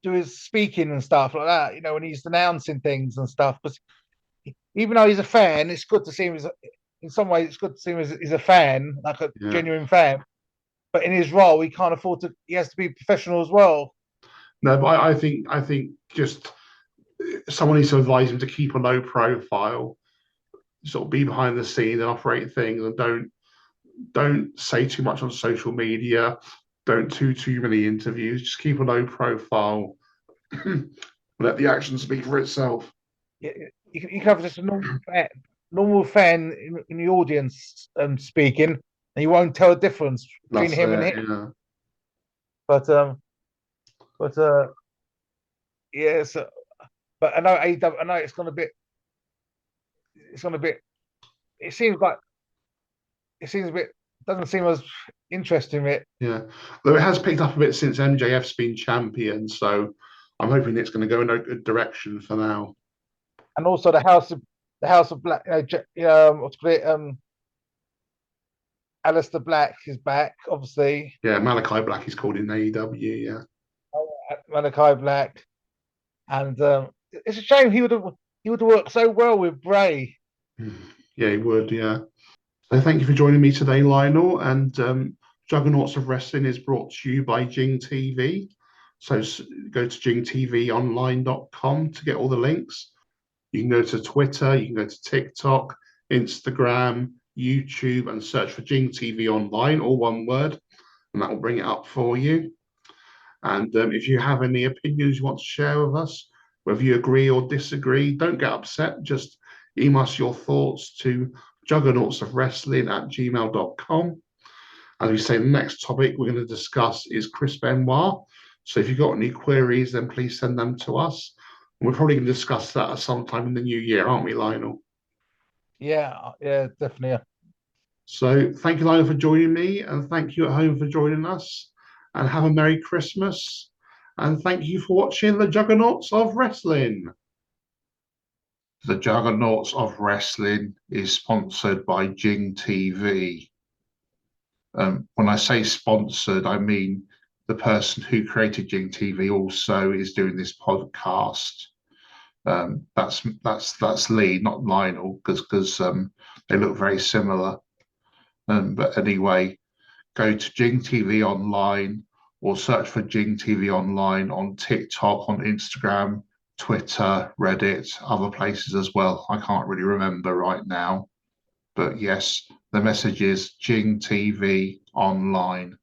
do his speaking and stuff like that. When he's announcing things and stuff. Because even though he's a fan, it's good to see him in some ways. It's good to see him as he's a fan, like a genuine fan. But in his role, he can't afford to. He has to be professional as well. No, but I think just someone needs to advise him to keep a low profile, sort of be behind the scenes and operate things, and don't say too much on social media. Don't do too many interviews. Just keep a low profile. Let the action speak for itself. You can have just a normal fan in the audience speaking, and you won't tell the difference between him and him. Yeah. But yes, but I know AEW. I know it's gonna be. It's gonna be. It seems a bit. Doesn't seem as interesting. Yeah, though it has picked up a bit since MJF's been champion, so I'm hoping it's going to go in a good direction for now. And also the House of Black. What's it? Alistair Black is back, obviously. Yeah, Malachi Black is called in AEW. Yeah, Malachi Black, and it's a shame he would have worked so well with Bray. Yeah, he would. Yeah. So thank you for joining me today, Lionel. And Juggernauts of Wrestling is brought to you by Jing TV. So go to jingtvonline.com to get all the links. You can go to Twitter, you can go to TikTok, Instagram, YouTube, and search for Jing TV Online, all one word, and that will bring it up for you. And if you have any opinions you want to share with us, whether you agree or disagree, don't get upset. Just email us your thoughts to juggernautsofwrestling@gmail.com. As we say, the next topic we're going to discuss is Chris Benoit. So if you've got any queries, then please send them to us. And we're probably going to discuss that at some time in the new year, aren't we, Lionel? Yeah, definitely. So thank you, Lionel, for joining me, and thank you at home for joining us. And have a Merry Christmas. And thank you for watching the Juggernauts of Wrestling. The Juggernauts of Wrestling is sponsored by Jing TV. When I say sponsored, I mean the person who created Jing TV also is doing this podcast. That's Lee, not Lionel, because they look very similar. But anyway, go to Jing TV Online or search for Jing TV Online on TikTok, on Instagram, Twitter, Reddit, other places as well. I can't really remember right now. But yes, the message is Jing TV Online.